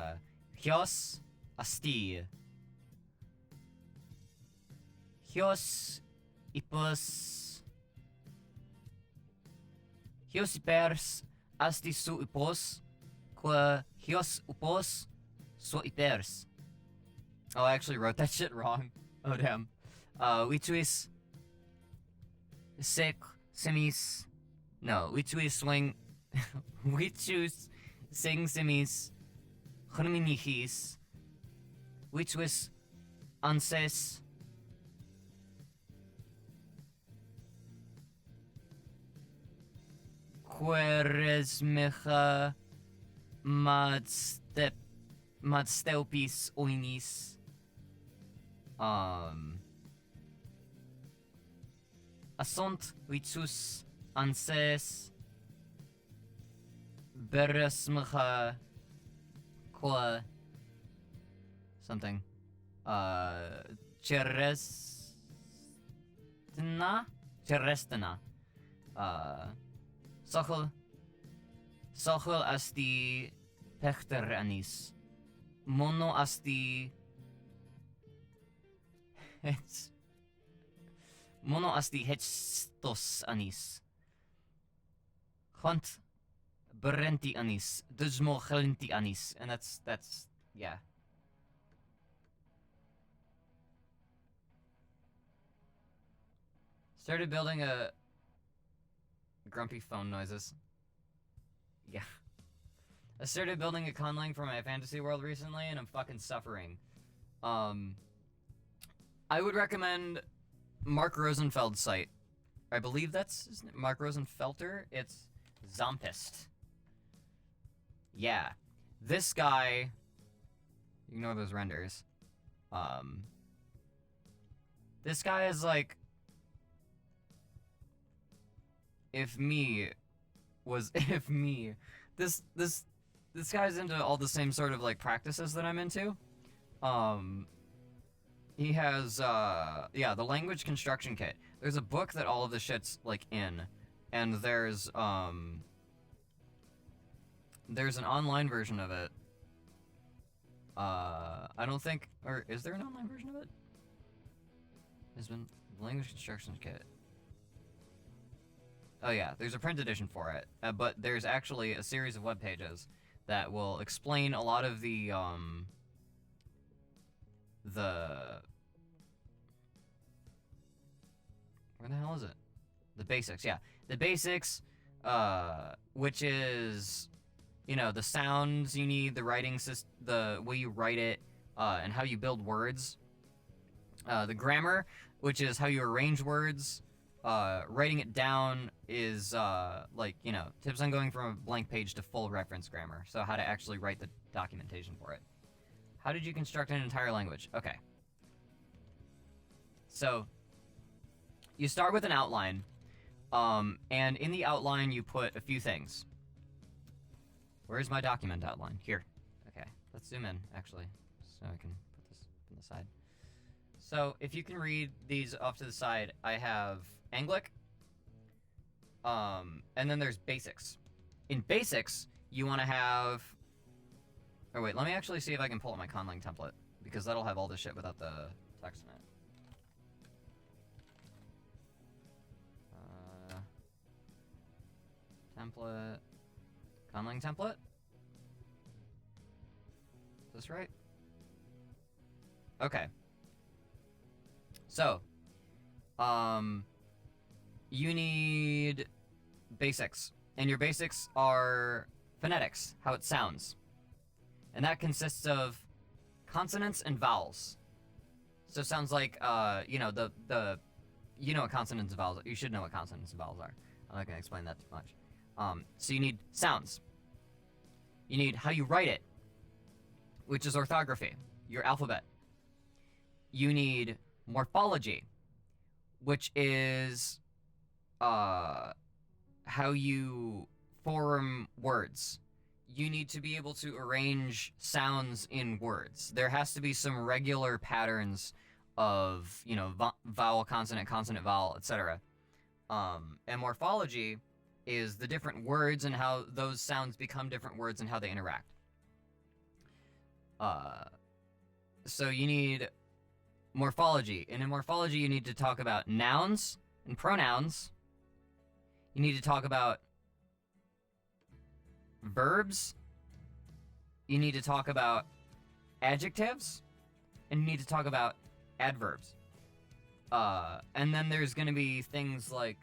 Hyos asti. Hyos ipos. Hyos ipers asti su ipos. Qua hyos upos su ipers. Oh, I actually wrote that shit wrong. Oh, damn. Wituis sec semis. No, Wituis swing. Wituis sing semis. Chrominihis. Wituis anses. Queresmecha madstelpis oinis. Asont vitus anses beresmcha qua something cherestina sochel asti pechter anis mono asti mono asti hetstos anis. Hunt berenti anis. Dusmo gelenti anis. And that's yeah. Started building a grumpy phone noises. Yeah. I started building a conlang for my fantasy world recently and I'm fucking suffering. I would recommend Mark Rosenfeld's site. I believe that's his name, Mark Rosenfelter. It's Zompist. Yeah. This guy... Ignore those renders. This guy is like... If me... This guy's into all the same sort of, like, practices that I'm into. He has, yeah, the language construction kit. There's a book that all of the shit's, like, in. And there's an online version of it. I don't think, or is there an online version of it? There's been language construction kit. Oh yeah, there's a print edition for it. But there's actually a series of web pages that will explain a lot of the where the hell is it? The basics, yeah. The basics, which is, you know, the sounds you need, the writing system, the way you write it, and how you build words. The grammar, which is how you arrange words. Writing it down is, like, you know, tips on going from a blank page to full reference grammar. So how to actually write the documentation for it. How did you construct an entire language? Okay. So, you start with an outline, and in the outline you put a few things. Where's my document outline? Here. Okay, let's zoom in, actually, so I can put this on the side. So, if you can read these off to the side, I have Anglic, and then there's Basics. In Basics, you want to have... Oh wait, let me actually see if I can pull up my Conlang template, because that'll have all this shit without the text in it. template. Conlang template? Is this right? Okay. So, you need basics. And your basics are phonetics, how it sounds. And that consists of consonants and vowels. So it sounds like, you know, you know what consonants and vowels are. You should know what consonants and vowels are. I'm not going to explain that too much. So you need sounds. You need how you write it, which is orthography, your alphabet. You need morphology, which is how you form words. You need to be able to arrange sounds in words. There has to be some regular patterns of, you know, vowel, consonant, consonant, vowel, etc. And morphology is the different words and how those sounds become different words and how they interact. So you need morphology. And in morphology, you need to talk about nouns and pronouns. You need to talk about verbs. You need to talk about adjectives. And you need to talk about adverbs. And then there's going to be things like,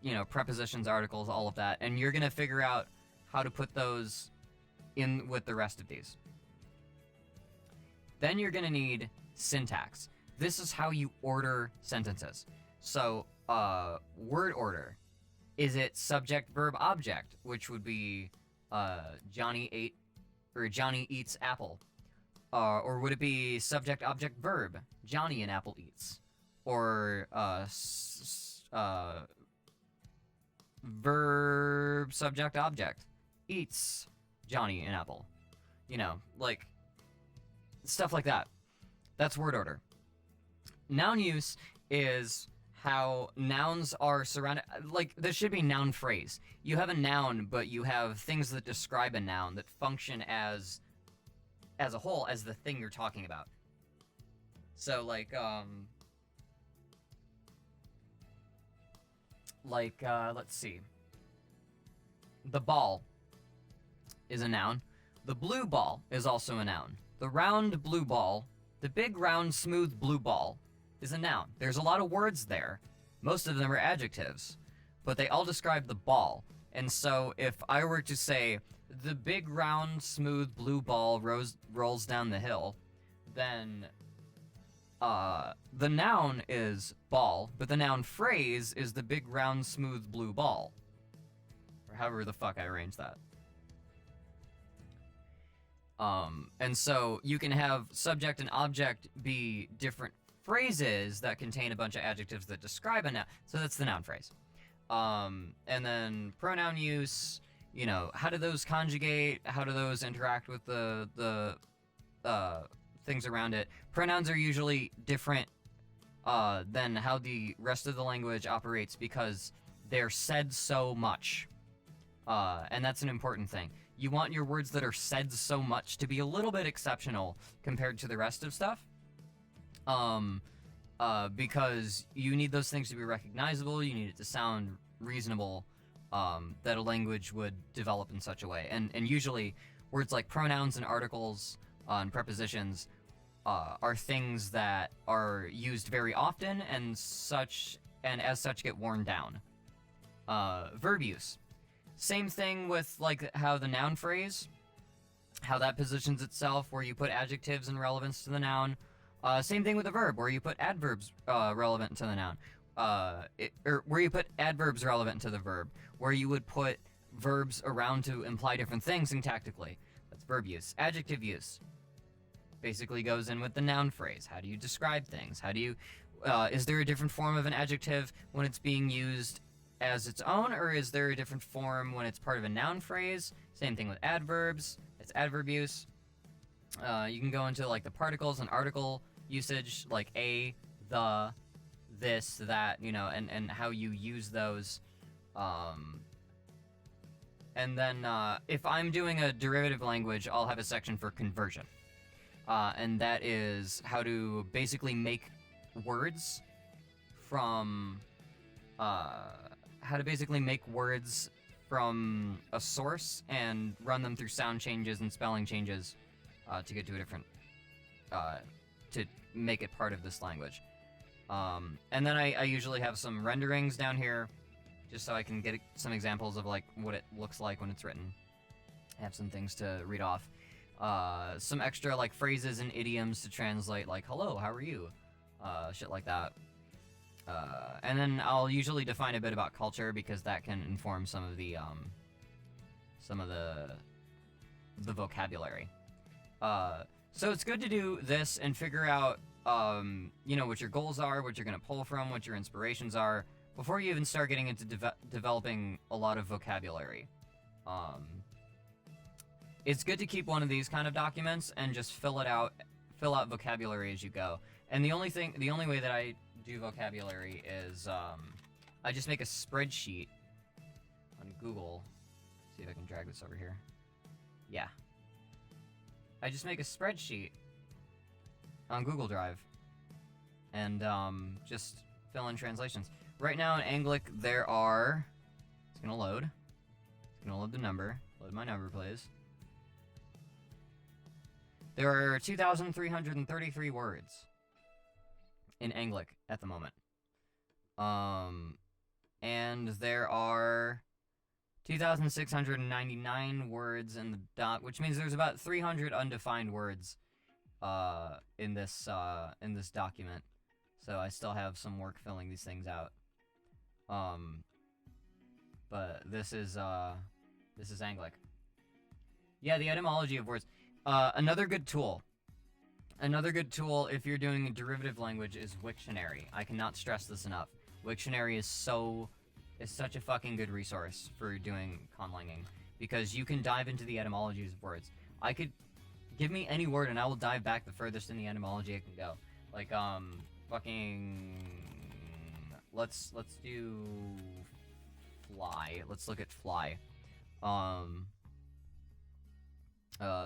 you know, prepositions, articles, all of that. And you're going to figure out how to put those in with the rest of these. Then you're going to need syntax. This is how you order sentences. So, word order. Is it subject, verb, object, which would be Johnny eats apple? Or would it be subject, object, verb? Johnny and apple eats. Or verb, subject, object. Eats Johnny and apple. You know, like stuff like that. That's word order. Noun use is how nouns are surrounded. Like, there should be noun phrase. You have a noun, but you have things that describe a noun that function as a whole, as the thing you're talking about. So, like, let's see. The ball is a noun. The blue ball is also a noun. The round blue ball, the big round smooth blue ball, is a noun. There's a lot of words there. Most of them are adjectives, but they all describe the ball. And so if I were to say, the big round smooth blue ball rolls down the hill, then the noun is ball, but the noun phrase is the big round smooth blue ball. Or however the fuck I arrange that. And so you can have subject and object be different phrases that contain a bunch of adjectives that describe a noun. So that's the noun phrase. And then pronoun use, you know, how do those conjugate? How do those interact with the things around it? Pronouns are usually different than how the rest of the language operates because they're said so much. And that's an important thing. You want your words that are said so much to be a little bit exceptional compared to the rest of stuff. Because you need those things to be recognizable, you need it to sound reasonable, that a language would develop in such a way. And usually, words like pronouns and articles and prepositions are things that are used very often and as such get worn down. Verb use. Same thing with like how the noun phrase, how that positions itself, where you put adjectives in relevance to the noun. Same thing with the verb, where you put adverbs relevant to the noun. Or where you put adverbs relevant to the verb, where you would put verbs around to imply different things syntactically. That's verb use. Adjective use basically goes in with the noun phrase. How do you describe things? How do you, is there a different form of an adjective when it's being used as its own, or is there a different form when it's part of a noun phrase? Same thing with adverbs. It's adverb use. You can go into like the particles and article usage, like a, the, this, that, you know, and how you use those. And then if I'm doing a derivative language, I'll have a section for conversion. And that is how to basically make words from from a source and run them through sound changes and spelling changes to get to a different, to make it part of this language. And then I usually have some renderings down here, just so I can get some examples of like what it looks like when it's written. I have some things to read off. Some extra like phrases and idioms to translate, like hello, how are you? Shit like that. And then I'll usually define a bit about culture, because that can inform some of the vocabulary. So it's good to do this and figure out, you know, what your goals are, what you're gonna pull from, what your inspirations are, before you even start getting into developing a lot of vocabulary. It's good to keep one of these kind of documents and just fill out vocabulary as you go. And the only way that I do vocabulary is, I just make a spreadsheet on Google. See if I can drag this over here. Yeah. I just make a spreadsheet on Google Drive and just fill in translations. Right now in Anglic there are, it's gonna load the number. Load my number, please. There are 2,333 words in Anglic at the moment. And there are 2,699 words in the doc, which means there's about 300 undefined words in this document. So I still have some work filling these things out. But this is Anglic. Yeah, the etymology of words. Another good tool if you're doing a derivative language is Wiktionary. I cannot stress this enough. Wiktionary is such a fucking good resource for doing conlanging, because you can dive into the etymologies of words. I could give me any word and I will dive back the furthest in the etymology I can go. Like fucking let's do fly. Let's look at fly.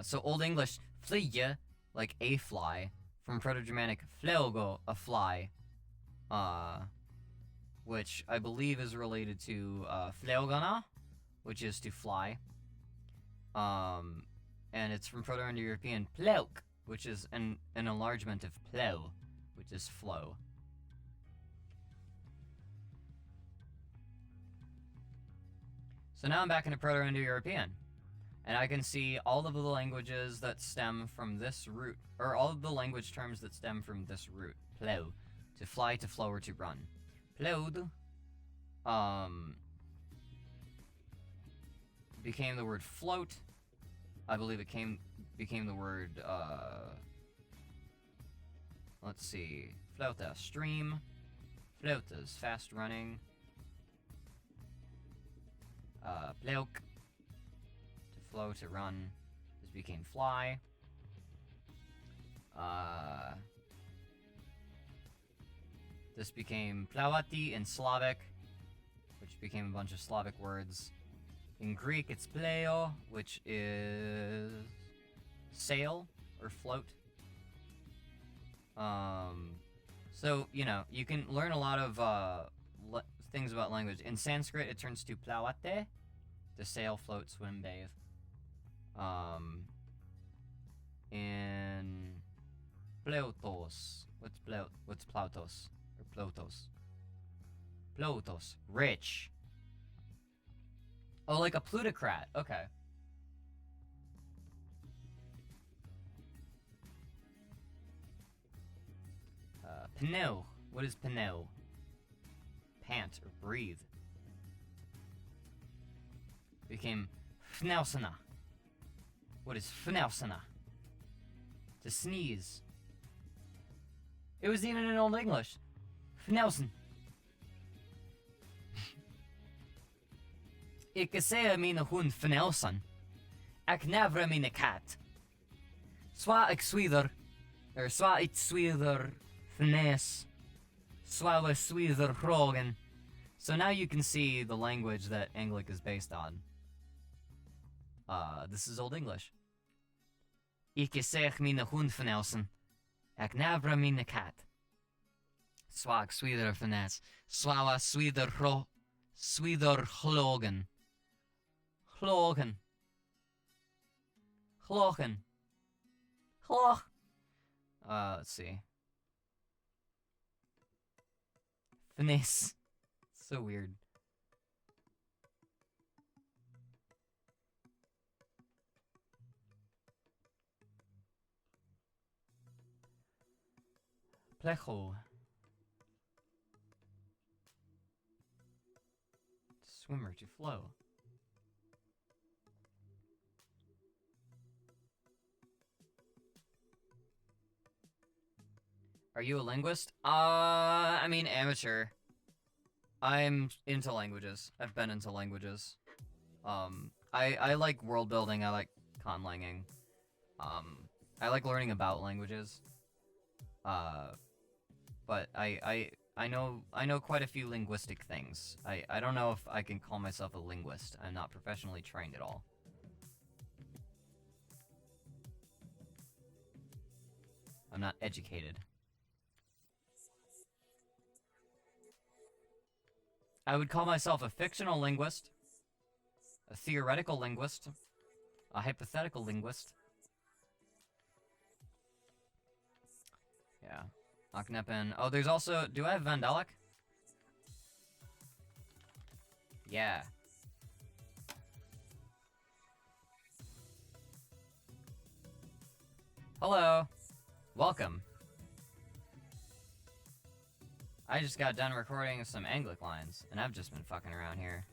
So Old English flyge, like a fly, from Proto-Germanic flygo, a fly, which I believe is related to flygana, which is to fly. And it's from Proto-Indo-European plauk, which is an enlargement of plow, which is flow. So now I'm back into Proto-Indo-European. And I can see all of the languages that stem from this root, or all of the language terms that stem from this root. Plow. To fly, to flow, or to run. Plowed became the word float. I believe it became the word, let's see. Flauta, stream. Flautas, fast running. Plauk. Flow, to run. This became fly. This became plawati in Slavic, which became a bunch of Slavic words. In Greek, it's pleo, which is sail or float. So, you know, you can learn a lot of things about language. In Sanskrit, it turns to plawate, to sail, float, swim, bathe. In plautos, what's plautos or plotos? Plautos, rich. Oh, like a plutocrat. Okay. Pneu. What is pneu? Pant or breathe. Became fnausana. What is fnausana? To sneeze. It was even in Old English. Fnausen. Ik säger mina hund fnausen. Ik nävra mina katt. Swa ik swider. Swa it swider fnäs. Swa we swider frågan. So now you can see the language that Anglic is based on. This is Old English. Ik zeg mina hund fnausen. Ik nävra mina katt. Swa ik swider fnäs. Swa we swider frågan. Chlorken. Chlorken. Chlor. Let's see. Finesse. So weird. Plecho. Swimmer to flow. Are you a linguist? I mean, amateur. I'm into languages. I've been into languages. I like world building. I like conlanging. I like learning about languages. But I know quite a few linguistic things. I don't know if I can call myself a linguist. I'm not professionally trained at all. I'm not educated. I would call myself a fictional linguist, a theoretical linguist, a hypothetical linguist. Yeah. Aknepen. Oh, there's also... Do I have Vandalic? Yeah. Hello. Welcome. I just got done recording some Anglic lines, and I've just been fucking around here.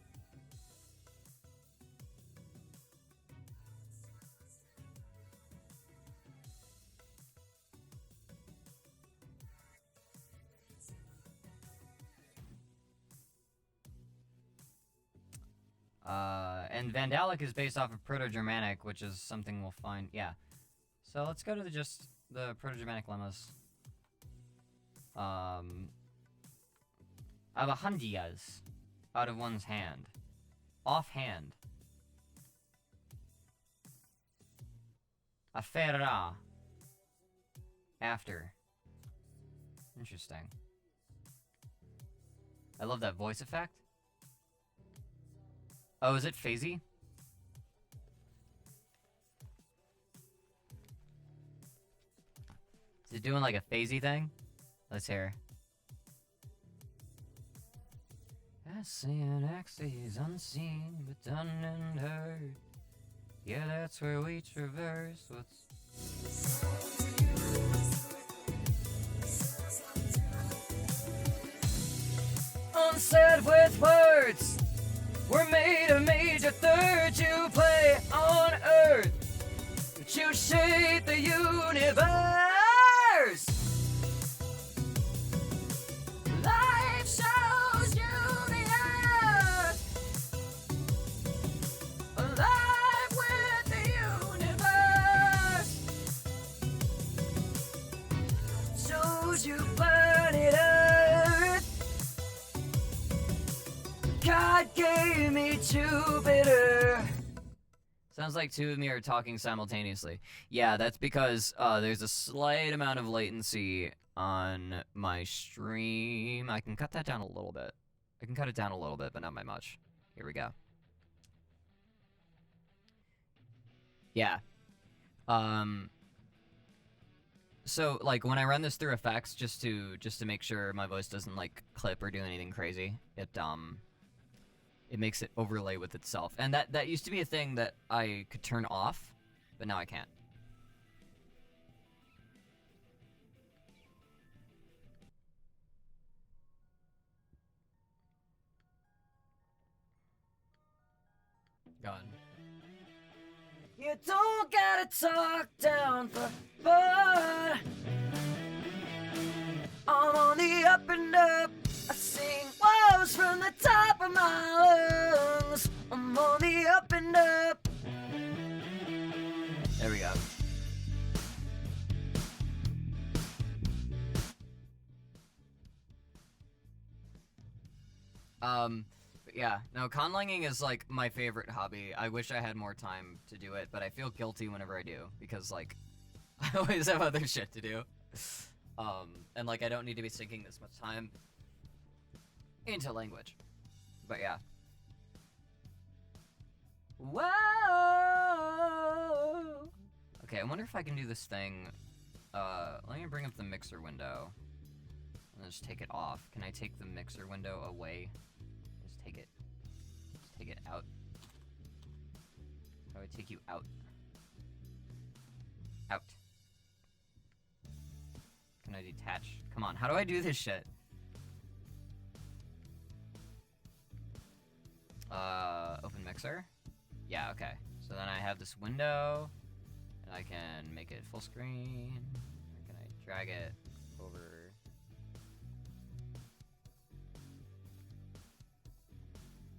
And Vandalic is based off of Proto-Germanic, which is something we'll find. Yeah. So let's go to the Proto-Germanic lemmas. Avahandias. Out of one's hand. Offhand. Afera. After. Interesting. I love that voice effect. Oh, is it phasey? Is it doing like a phasey thing? Let's hear. Ascent axes unseen, but done and heard. Yeah, that's where we traverse. What's... Unsaid with words. We're made a major third. You play on Earth, but you shape the universe. Life shows you the earth, alive with the universe. Shows you planet Earth. God gave me Jupiter. Sounds like two of me are talking simultaneously. Yeah, that's because there's a slight amount of latency on my stream. I can cut that down a little bit. I can cut it down a little bit, but not by much. Here we go. Yeah. So like when I run this through effects just to make sure my voice doesn't like clip or do anything crazy, it makes it overlay with itself. And that used to be a thing that I could turn off, but now I can't. God. You don't gotta talk down for fun. I'm on the up and up. I sing woes from the top of my lungs. I'm on the up and up. There we go. But yeah, no, conlanging is like my favorite hobby. I wish I had more time to do it, but I feel guilty whenever I do because like I always have other shit to do. And like I don't need to be sinking this much time into language. But yeah. Whoa! wonder if I can do this thing. Let me bring up the mixer window. And just take it off. Can I take the mixer window away? Just take it out. How do I take you out? Out. Can I detach? Come on, how do I do this shit? Open mixer? Yeah, okay. So then I have this window, and I can make it full screen. Or can I drag it over?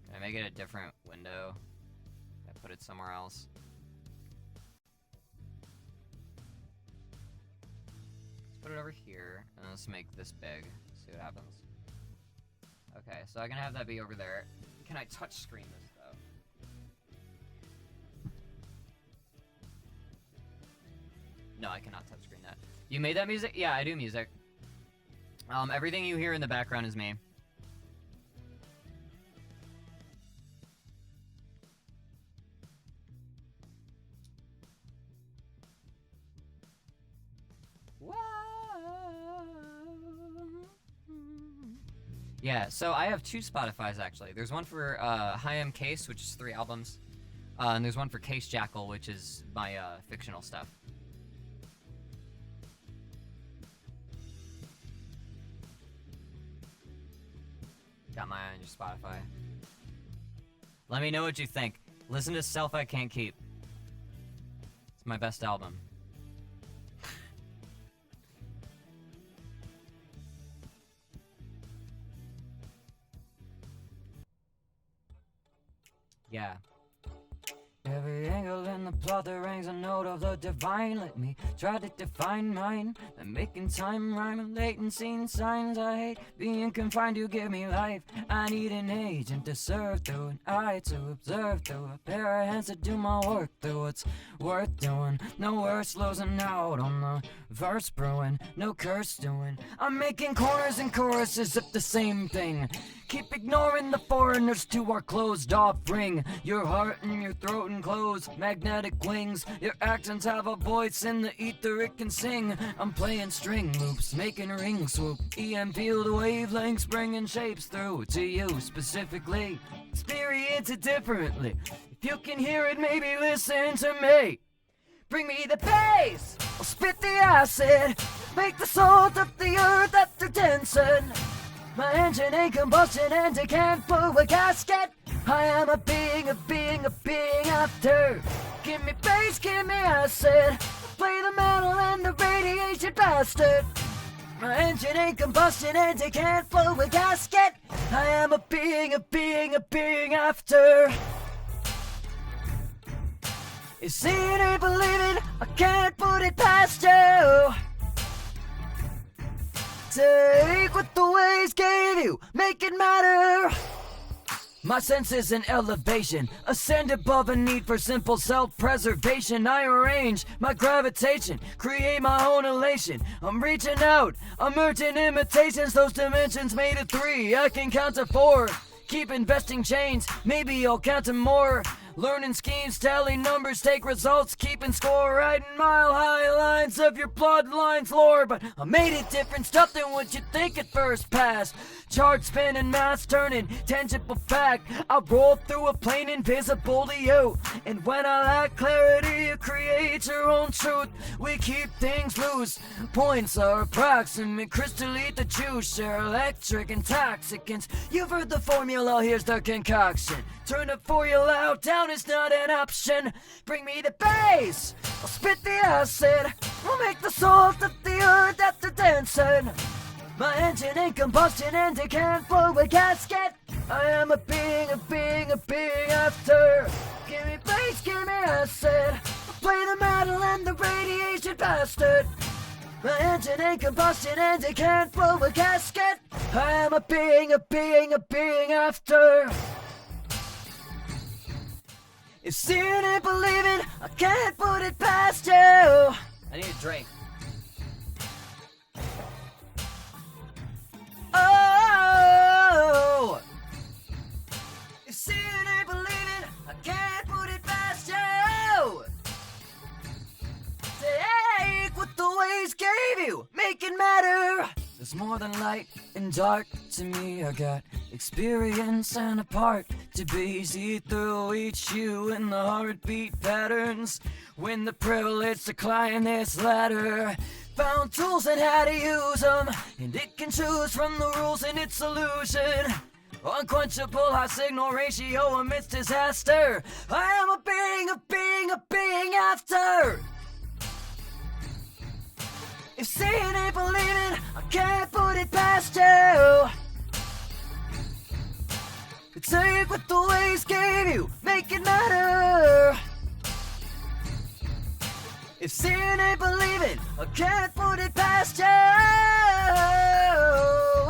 Can I make it a different window? Can I put it somewhere else? Let's put it over here, and let's make this big. See what happens. Okay, so I can have that be over there. Can I touch screen this though? No, I cannot touch screen that. You made that music? Yeah, I do music. Everything you hear in the background is me. Yeah, so I have 2 Spotifys actually. There's one for Hi Am Case, which is 3 albums, and there's one for Case Jackal, which is my fictional stuff. Got mine on your Spotify. Let me know what you think. Listen to Self I Can't Keep. It's my best album. Yeah. Every angle in the plot that rings a note of the divine. Let me try to define mine. I'm making time rhyme, latency and signs. I hate being confined, you give me life. I need an agent to serve through, an eye to observe through, a pair of hands to do my work through. It's worth doing, no worse losing out on the verse brewing, no curse doing. I'm making corners and choruses of the same thing. Keep ignoring the foreigners to our closed off ring. Your heart and your throat enclosed, magnetic wings. Your accents have a voice in the ether, it can sing. I'm playing string loops, making ring swoop. EM field wavelengths, bringing shapes through to you specifically. Experience it differently. If you can hear it, maybe listen to me. Bring me the bass, I'll spit the acid. Make the salt of the earth after dancing. My engine ain't combustion and it can't blow a gasket. I am a being after. Give me bass, give me acid. Play the metal and the radiation bastard. My engine ain't combustion and it can't blow a gasket. I am a being after. You see it ain't believing, I can't put it past you. Take what the waves gave you, make it matter. My sense is an elevation, ascend above a need for simple self-preservation. I arrange my gravitation, create my own elation. I'm reaching out, I'm merging imitations. Those dimensions made of 3, I can count to 4. Keep investing chains, maybe I'll count to more. Learning schemes, tally numbers, take results, keeping score, writing mile-high lines of your bloodline's lore. But I made it different stuff than what you think at first pass. Chart spinning, mass turning, tangible fact. I roll through a plane invisible to you. And when I lack clarity, you create your own truth. We keep things loose, points are approximate. Crystallite the juice, share electric intoxicants. You've heard the formula, here's the concoction. Turn it for you loud, down is not an option. Bring me the bass, I'll spit the acid. We'll make the salt of the earth after dancing. My engine ain't combustion and it can't blow a gasket. I am a being after. Give me bass, give me acid. I'll play the metal and the radiation bastard. My engine ain't combustion and it can't blow a gasket. I am a being after. If seeing and believing, I can't put it past you. I need a drink. Oh, if seeing and believing, I can't put it past you. There's more than light and dark to me. I got experience and a part to be. See through each hue in the heartbeat patterns. When the privilege to climb this ladder. Found tools and how to use them. And it can choose from the rules in its illusion. Unquenchable high signal ratio amidst disaster. I am a being after. If seeing ain't believing, I can't put it past you. Take what the ways gave you, make it matter. If seeing ain't believing, I can't put it past you.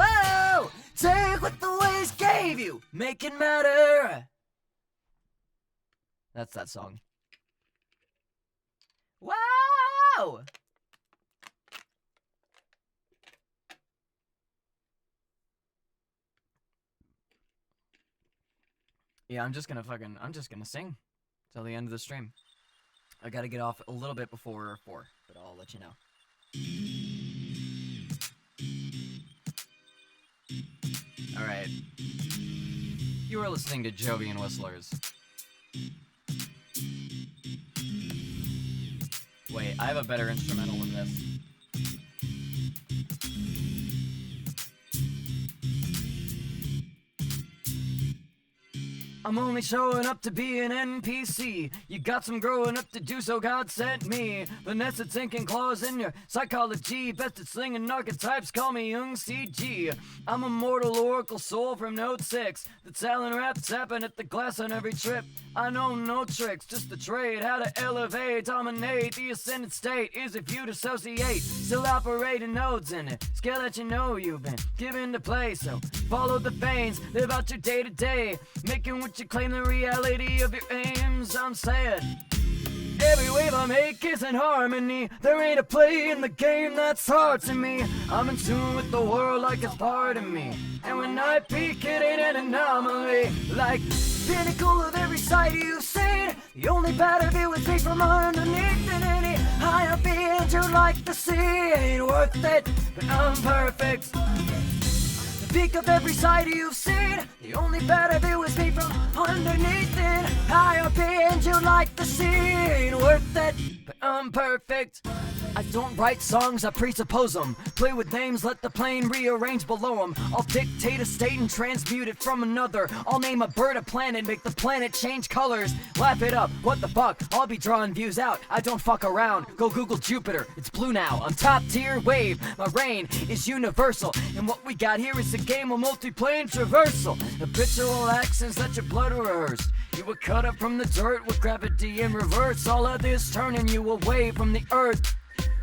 Oh, take what the ways gave you, make it matter. That's that song. Wow! Yeah, I'm just gonna sing till the end of the stream. I gotta get off a little bit before 4, but I'll let you know. Alright. You are listening to Jovian Whistlers. Wait, I have a better instrumental than this. I'm only showing up to be an NPC. You got some growing up to do, so God sent me. Vanessa sinking claws in your psychology. Best at slinging archetypes, call me young CG. I'm a mortal oracle soul from Note 6. That's Alan rap tapping at the glass on every trip. I know no tricks, just the trade. How to elevate, dominate. The ascended state is if you dissociate. Still operating nodes in it. Skill that you know you've been given to play. So follow the veins, live out your day to day. Making what you claim the reality of your aims. I'm saying every wave I make is in harmony. There ain't a play in the game that's hard to me. I'm in tune with the world like it's part of me. And when I peak, it ain't an anomaly. Like pinnacle of every sight you've seen. The only better view is me from underneath. And any higher beings you'd like to see ain't worth it, but I'm perfect. The peak of every sight you've seen. The only better view is me from underneath. And higher beings you'd like to see ain't worth it, but I'm perfect. I don't write songs, I presuppose them. Play with names, let the plane rearrange below them. I'll dictate a state and transmute it from another. I'll name a bird a planet, make the planet change colors. Laugh it up, what the fuck, I'll be drawing views out. I don't fuck around, go Google Jupiter, it's blue now. I'm top tier wave, my reign is universal. And what we got here is a game of multi-plane traversal. Habitual accents, let your blood rehearse. You were cut up from the dirt with gravity in reverse. All of this turning you away from the earth.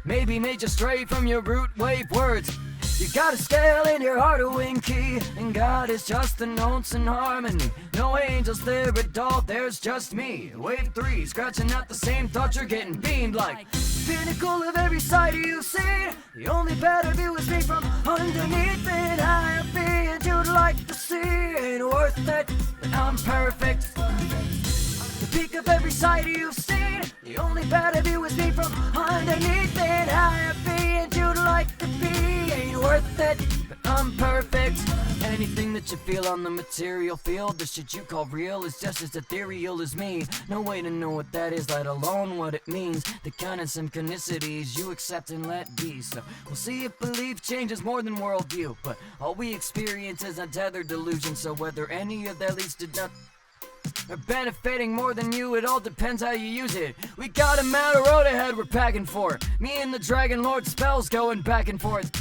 Maybe made you stray from your root wave words. You got a scale in your heart, a wing key. And God is just the notes in harmony. No angels there at all, there's just me. Wave 3, scratching out the same thoughts you're getting beamed like. Pinnacle of every sight you've seen. The only better view is me from underneath. And higher beings you'd like to see ain't worth it, but I'm perfect. The peak of every sight you've seen. The only better view is me from underneath. And higher beings you'd like to be ain't worth it, but I'm perfect. Anything that you feel on the material field, the shit you call real is just as ethereal as me. No way to know what that is, let alone what it means. The kind of synchronicities you accept and let be. So we'll see if belief changes more than worldview. But all we experience is untethered delusion. So whether any of that leads to nothing or benefiting more than you, it all depends how you use it. We got a matter road ahead we're packing for. Me and the Dragon Lord spells going back and forth.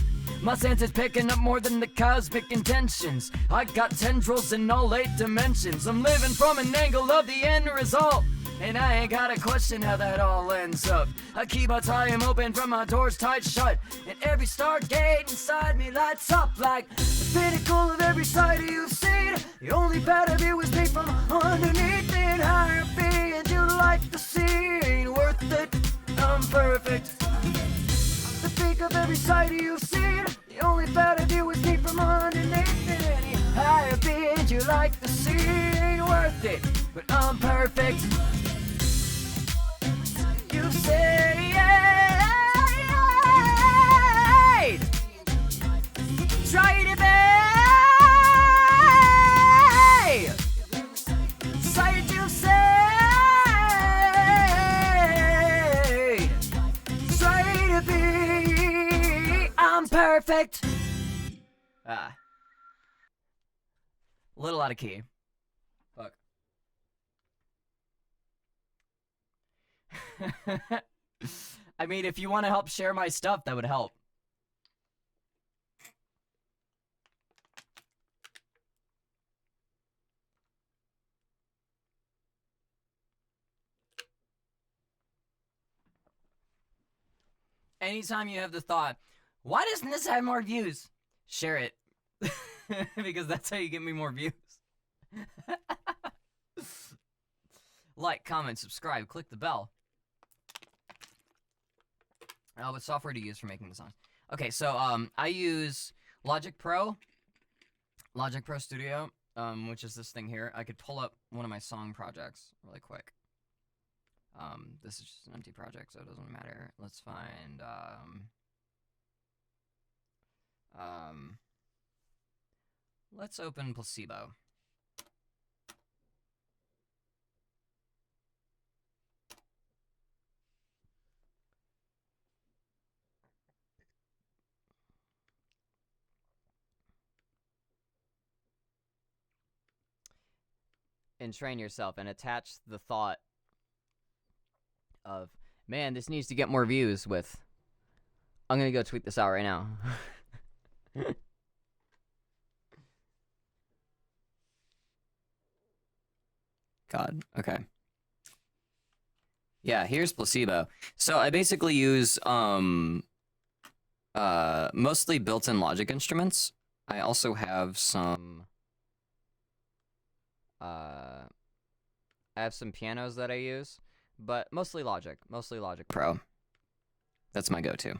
My sense is picking up more than the cosmic intentions. I got tendrils in all 8 dimensions. I'm living from an angle of the end result. And I ain't gotta question how that all ends up. I keep my time open from my doors tight shut. And every stargate inside me lights up like the pinnacle of every sight you've seen. The only better view is me from underneath. And higher beings you'd like to see ain't worth it, I'm perfect. The peak of every sight you've seen. The only better view is me from underneath. And any higher beings you like to see ain't worth it, but I'm perfect. You say perfect. Little out of key. Fuck. I mean, if you want to help share my stuff, that would help. Anytime you have the thought, why doesn't this have more views? Share it. Because that's how you get me more views. Like, comment, subscribe, click the bell. What software do you use for making the songs? Okay, so I use Logic Pro Studio, which is this thing here. I could pull up one of my song projects really quick. This is just an empty project, so it doesn't matter. Let's find, let's open Placebo. And train yourself and attach the thought of, man, this needs to get more views with, I'm gonna go tweet this out right now. God, okay. Yeah, here's Placebo. So I basically use mostly built-in Logic instruments. I also have some I have some pianos that I use, but mostly Logic Pro. That's my go-to.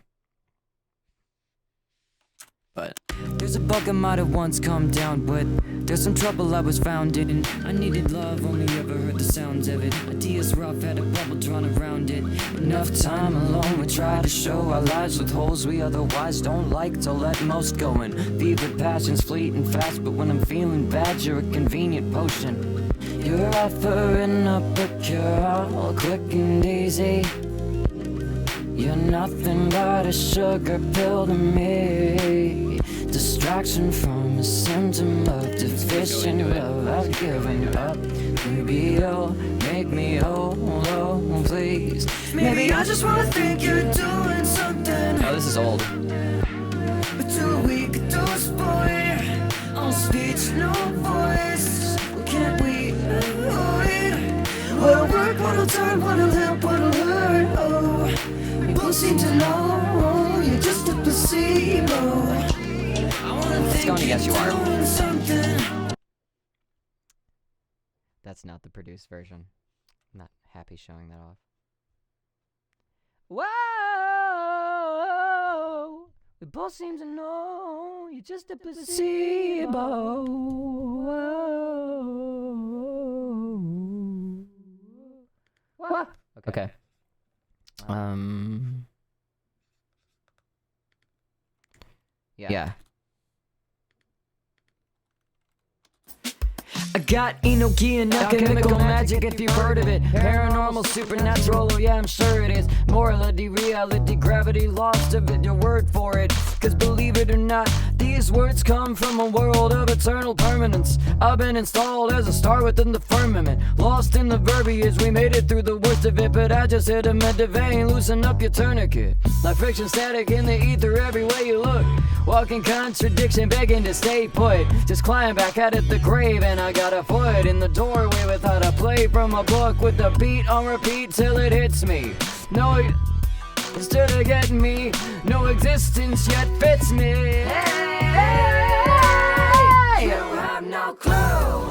But there's a bug I might have once calmed down, but there's some trouble I was found in. I needed love, only ever heard the sounds of it. Ideas rough, had a bubble drawn around it. Enough time alone, we try to show our lives with holes we otherwise don't like to let most go in. Fever passions fleet and fast, but when I'm feeling bad, you're a convenient potion. You're offering up a cure, all quick and easy. You're nothing but a sugar pill to me. Distraction from a symptom of deficient love. I've given up. Maybe you'll make me whole, oh, please. Maybe I just wanna think you're doing something. Oh, this is old. But too weak to spoil. On speech, no voice. Can't we avoid? What'll work, what'll turn, what'll help, what'll hurt, oh. People seem to know you're just a placebo. It's going to Yes You Are. That's not the produced version. I'm not happy showing that off. Whoa! We both seem to know you're just a placebo. Whoa. Okay. Yeah. I got Enoki and alchemical magic, if you've heard of it. Paranormal, supernatural, oh yeah, I'm sure it is. Morality, reality, gravity, lost of it, your word for it. Cause believe it or not, these words come from a world of eternal permanence. I've been installed as a star within the firmament. Lost in the verbiage, we made it through the worst of it. But I just hit a mid vein, loosen up your tourniquet. Like friction static in the ether every way you look. Walking contradiction, begging to stay put. Just climb back out at the grave, and I got a foot in the doorway without a play from a book. With the beat on repeat till it hits me. No, instead of getting me, no existence yet fits me. Hey, you have no clue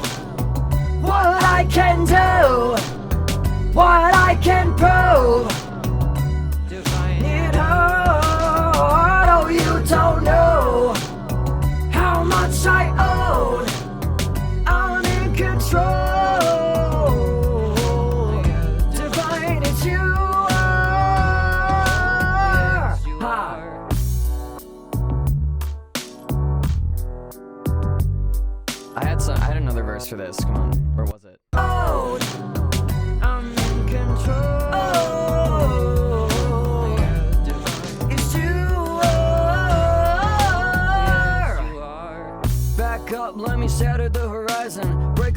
what I can do, what I can prove. Define it hard, oh you don't know how much I own. I'm in control. Divine as you are. I had another verse for this. Come on, where was it? Oh,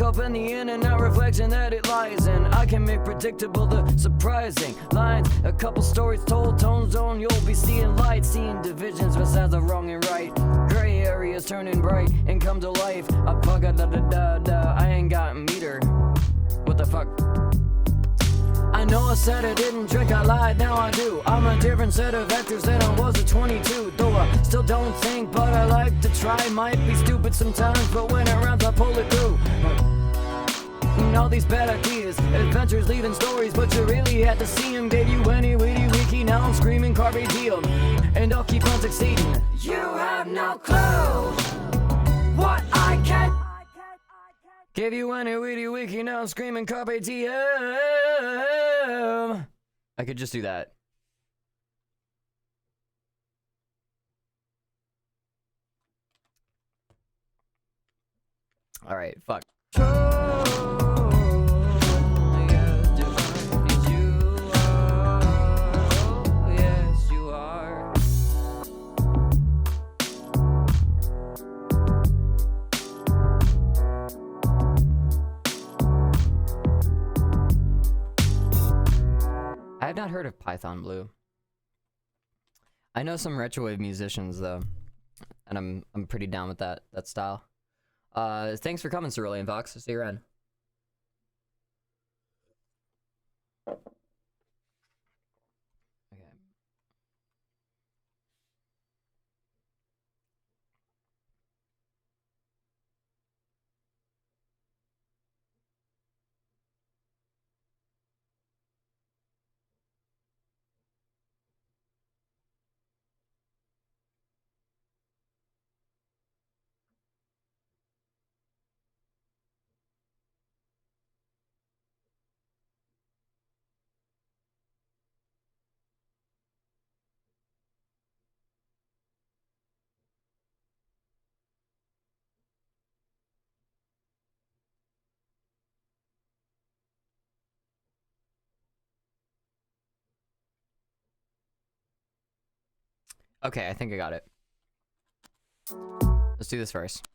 up in the in and out reflection that it lies in. I can make predictable the surprising lines. A couple stories told, tones on, you'll be seeing light. Seeing divisions besides the wrong and right. Gray areas turning bright and come to life. I I ain't got a meter. What the fuck? I know I said I didn't drink, I lied, now I do. I'm a different set of actors than I was at 22. Though I still don't think, but I like to try. Might be stupid sometimes, but when it rhymes I pull it through. All these bad ideas, adventures leaving stories, but you really had to see them. Gave you any witty wiki, now I'm screaming carpe diem, and I'll keep on succeeding. You have no clue what I can. Gave you any witty wiki, now I'm screaming carpe diem. I could just do that. Alright, fuck. I have not heard of Python Blue. I know some retrowave musicians though, and I'm pretty down with that style. Thanks for coming, Cerulean Fox. See you around. Okay, I think I got it. Let's do this first.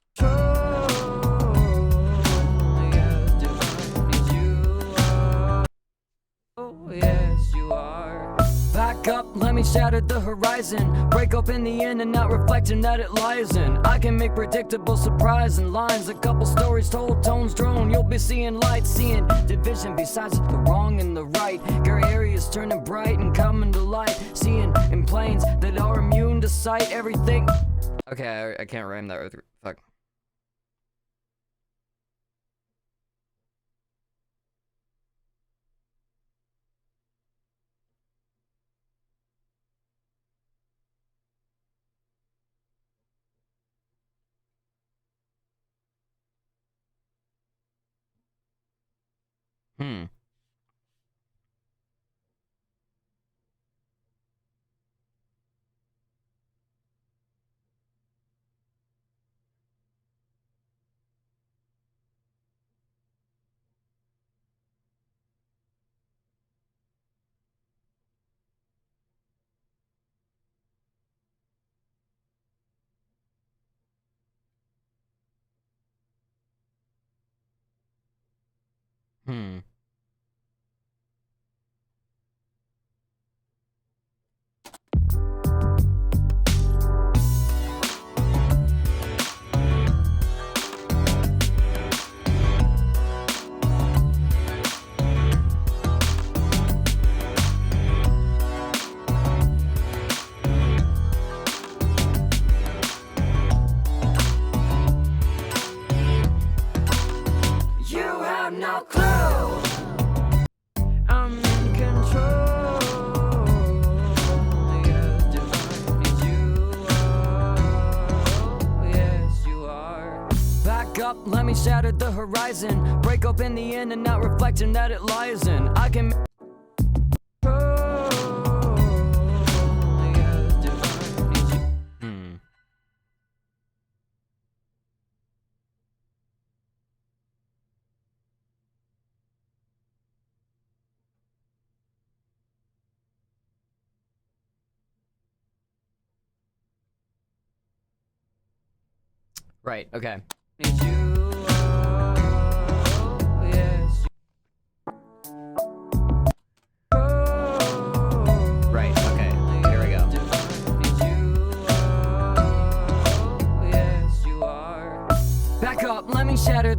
Yes, you are. Back up, let me shatter the horizon. Break up in the end and not reflecting that it lies in. I can make predictable surprising lines. A couple stories told, tones drone. You'll be seeing light, seeing division besides the wrong and the right. Gray areas turning bright and coming to light. Seeing in planes that are immune to sight. Everything. Okay, I can't rhyme that with fuck. Hmm. Hmm. No clue. I'm in control. Yes, you are. Back up, let me shatter the horizon. Break up in the end and not reflecting that it lies in. I can. Right, okay.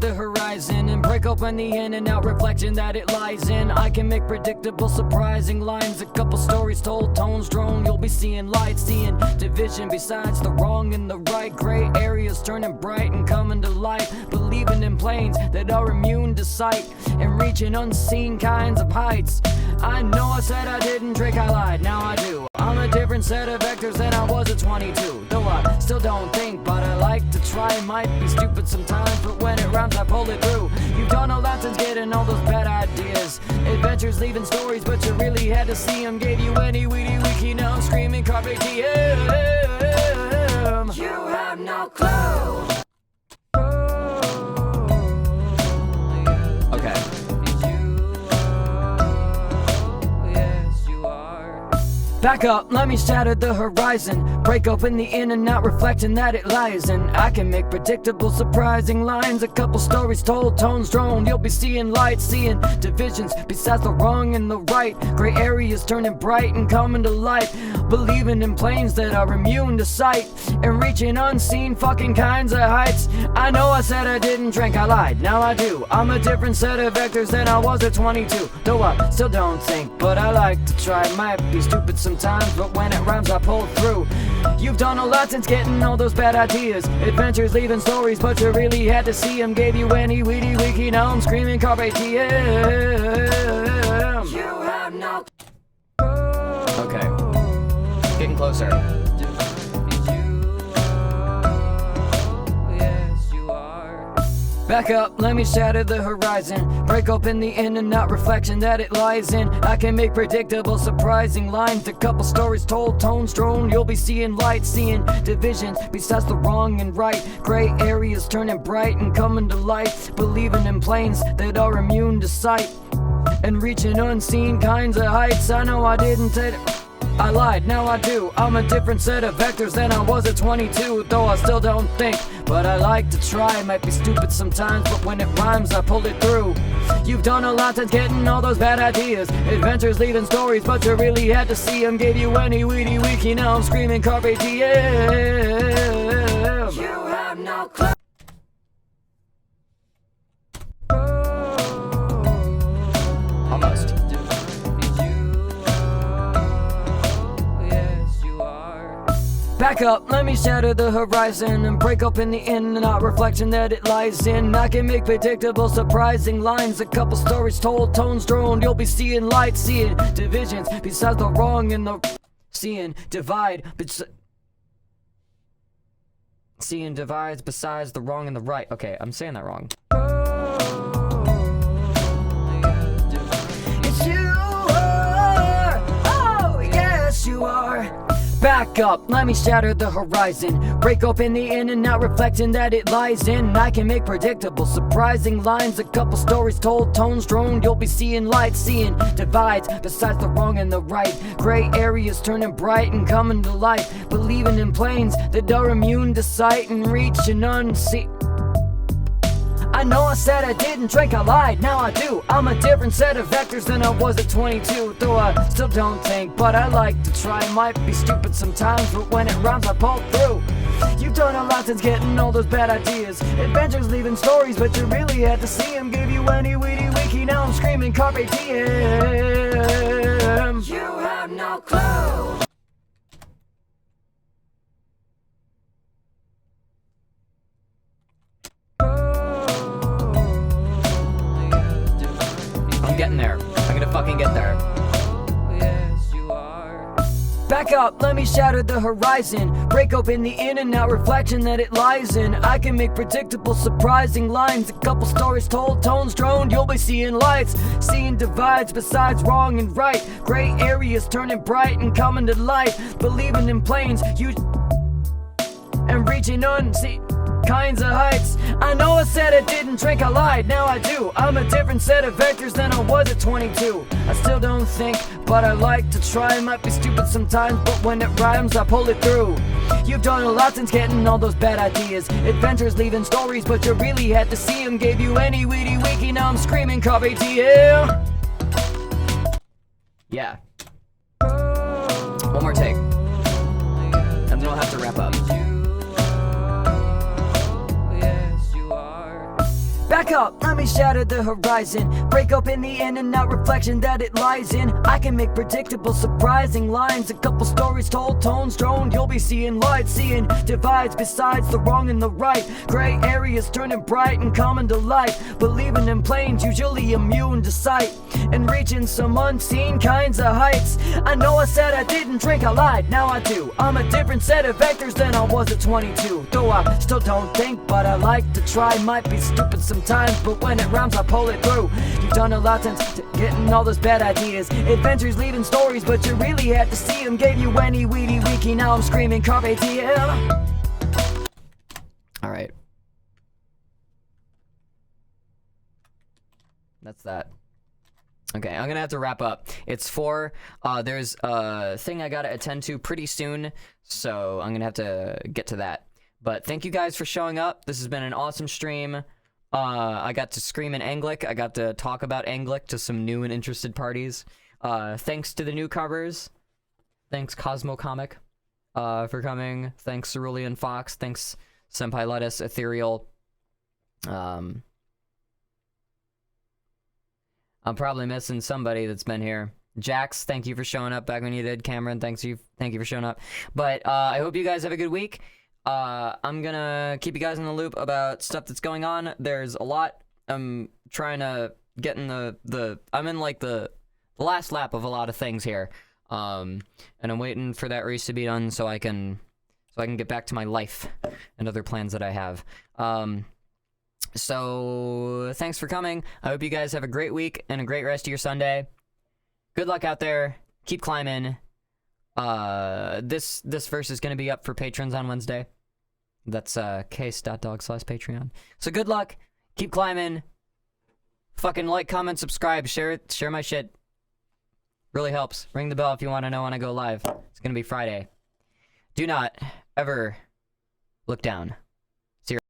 the horizon and break open the in and out reflection that it lies in. I can make predictable, surprising lines, a couple stories told, tones drone. You'll be seeing light, seeing division besides the wrong and the right. Gray areas turning bright and coming to light. Believing in planes that are immune to sight and reaching unseen kinds of heights. I know I said I didn't drink, I lied, now I do. I'm a different set of vectors than I was at 22. Though I still don't think, but I like to try. Might be stupid sometimes, but when it rhymes I pull it through. You've done a lot since getting all those bad ideas, adventures leaving stories, but you really had to see them. Gave you any weedy wiki, now I'm screaming carpe diem. You have no clue. Back up, let me shatter the horizon, break open the in and out reflection that it lies in. I can make predictable, surprising lines, a couple stories told, tones drone. You'll be seeing light, seeing divisions besides the wrong and the right. Gray areas turning bright and coming to light. Believing in planes that are immune to sight and reaching unseen fucking kinds of heights. I know I said I didn't drink, I lied, now I do. I'm a different set of vectors than I was at 22. Though I still don't think, but I like to try. Might be stupid sometimes, but when it rhymes I pull through. You've done a lot since getting all those bad ideas, adventures leaving stories, but you really had to see them. Gave you any weedy wiki, now I'm screaming carpe diem. You have no. Okay, getting closer. Back up, let me shatter the horizon, break open the in and out reflection that it lies in. I can make predictable, surprising lines, a couple stories told, tones drone. You'll be seeing light, seeing divisions besides the wrong and right. Gray areas turning bright and coming to light. Believing in planes that are immune to sight and reaching unseen kinds of heights. I know I didn't say it, I lied, now I do. I'm a different set of vectors than I was at 22. Though I still don't think, but I like to try. Might be stupid sometimes, but when it rhymes I pull it through. You've done a lot since getting all those bad ideas, adventures leaving stories, but you really had to see them. Gave you any weedy wiki, now I'm screaming carpe diem. You have no clue. Almost. Back up, let me shatter the horizon and break open the in and out reflection that it lies in. I can make predictable, surprising lines, a couple stories told, tones drone. You'll be seeing light, seeing divisions besides the wrong and the seeing divide, seeing divides besides the wrong and the right. Okay, I'm saying that wrong. It's you are, oh yes you are. Back up, let me shatter the horizon, break open the in and out reflection that it lies in. I can make predictable, surprising lines, a couple stories told, tones drone. You'll be seeing light, seeing divides besides the wrong and the right. Gray areas turning bright and coming to light. Believing in planes that are immune to sight and reaching unseen. I know I said I didn't drink, I lied, now I do. I'm a different set of vectors than I was at 22. Though I still don't think, but I like to try. Might be stupid sometimes, but when it rhymes I pull through. You've done a lot since getting all those bad ideas, adventures leaving stories, but you really had to see them. Gave you any weedy wiki, now I'm screaming carpe diem. You have no clue. I'm getting there. I'm gonna fucking get there. Back up, let me shatter the horizon, break open the in and out reflection that it lies in. I can make predictable, surprising lines, a couple stories told, tones drone. You'll be seeing lights, seeing divides besides wrong and right. Gray areas turning bright and coming to light. Believing in planes, you and reaching unseen kinds of heights. I know I said I didn't drink, I lied, now I do. I'm a different set of vectors than I was at 22. I still don't think, but I like to try. Might be stupid sometimes, but when it rhymes I pull it through. You've done a lot since getting all those bad ideas, adventures leaving stories, but you really had to see them. Gave you any weedy wiki, now I'm screaming carpe diem. Yeah. One more take, and then I'll have to wrap up. me shatter the horizon, break open the in and out reflection that it lies in. I can make predictable, surprising lines, a couple stories told, tones droned. You'll be seeing light, seeing divides besides the wrong and the right. Gray areas turning bright and coming to light. Believing in planes, usually immune to sight, and reaching some unseen kinds of heights. I know I said I didn't drink, I lied, now I do. I'm a different set of actors than I was at 22. Though I still don't think, but I like to try. Might be stupid sometimes, but when it rhymes I pull it through. You've done a lot since getting all those bad ideas, adventures leaving stories, but you really had to see them. Gave you any weedy weaky, now I'm screaming carpe diem. Alright. That's that. Okay, I'm gonna have to wrap up. It's 4. There's a thing I gotta attend to pretty soon, so I'm gonna have to get to that. But thank you guys for showing up. This has been an awesome stream. I got to scream in Anglic. I got to talk about Anglic to some new and interested parties. Thanks to the newcomers. Thanks Cosmo Comic for coming. Thanks Cerulean Fox. Thanks Senpai Lettuce, Ethereal. I'm probably missing somebody that's been here. Jax, thank you for showing up back when you did. Cameron, thank you for showing up. But I hope you guys have a good week. I'm gonna keep you guys in the loop about stuff that's going on. There's a lot. I'm trying to get in I'm in like the last lap of a lot of things here. And I'm waiting for that race to be done so I can get back to my life and other plans that I have. So thanks for coming. I hope you guys have a great week and a great rest of your Sunday. Good luck out there. Keep climbing. This verse is gonna be up for patrons on Wednesday. That's case.dog/Patreon. So good luck. Keep climbing. Fucking like, comment, subscribe, share it, share my shit. Really helps. Ring the bell if you want to know when I go live. It's gonna be Friday. Do not ever look down.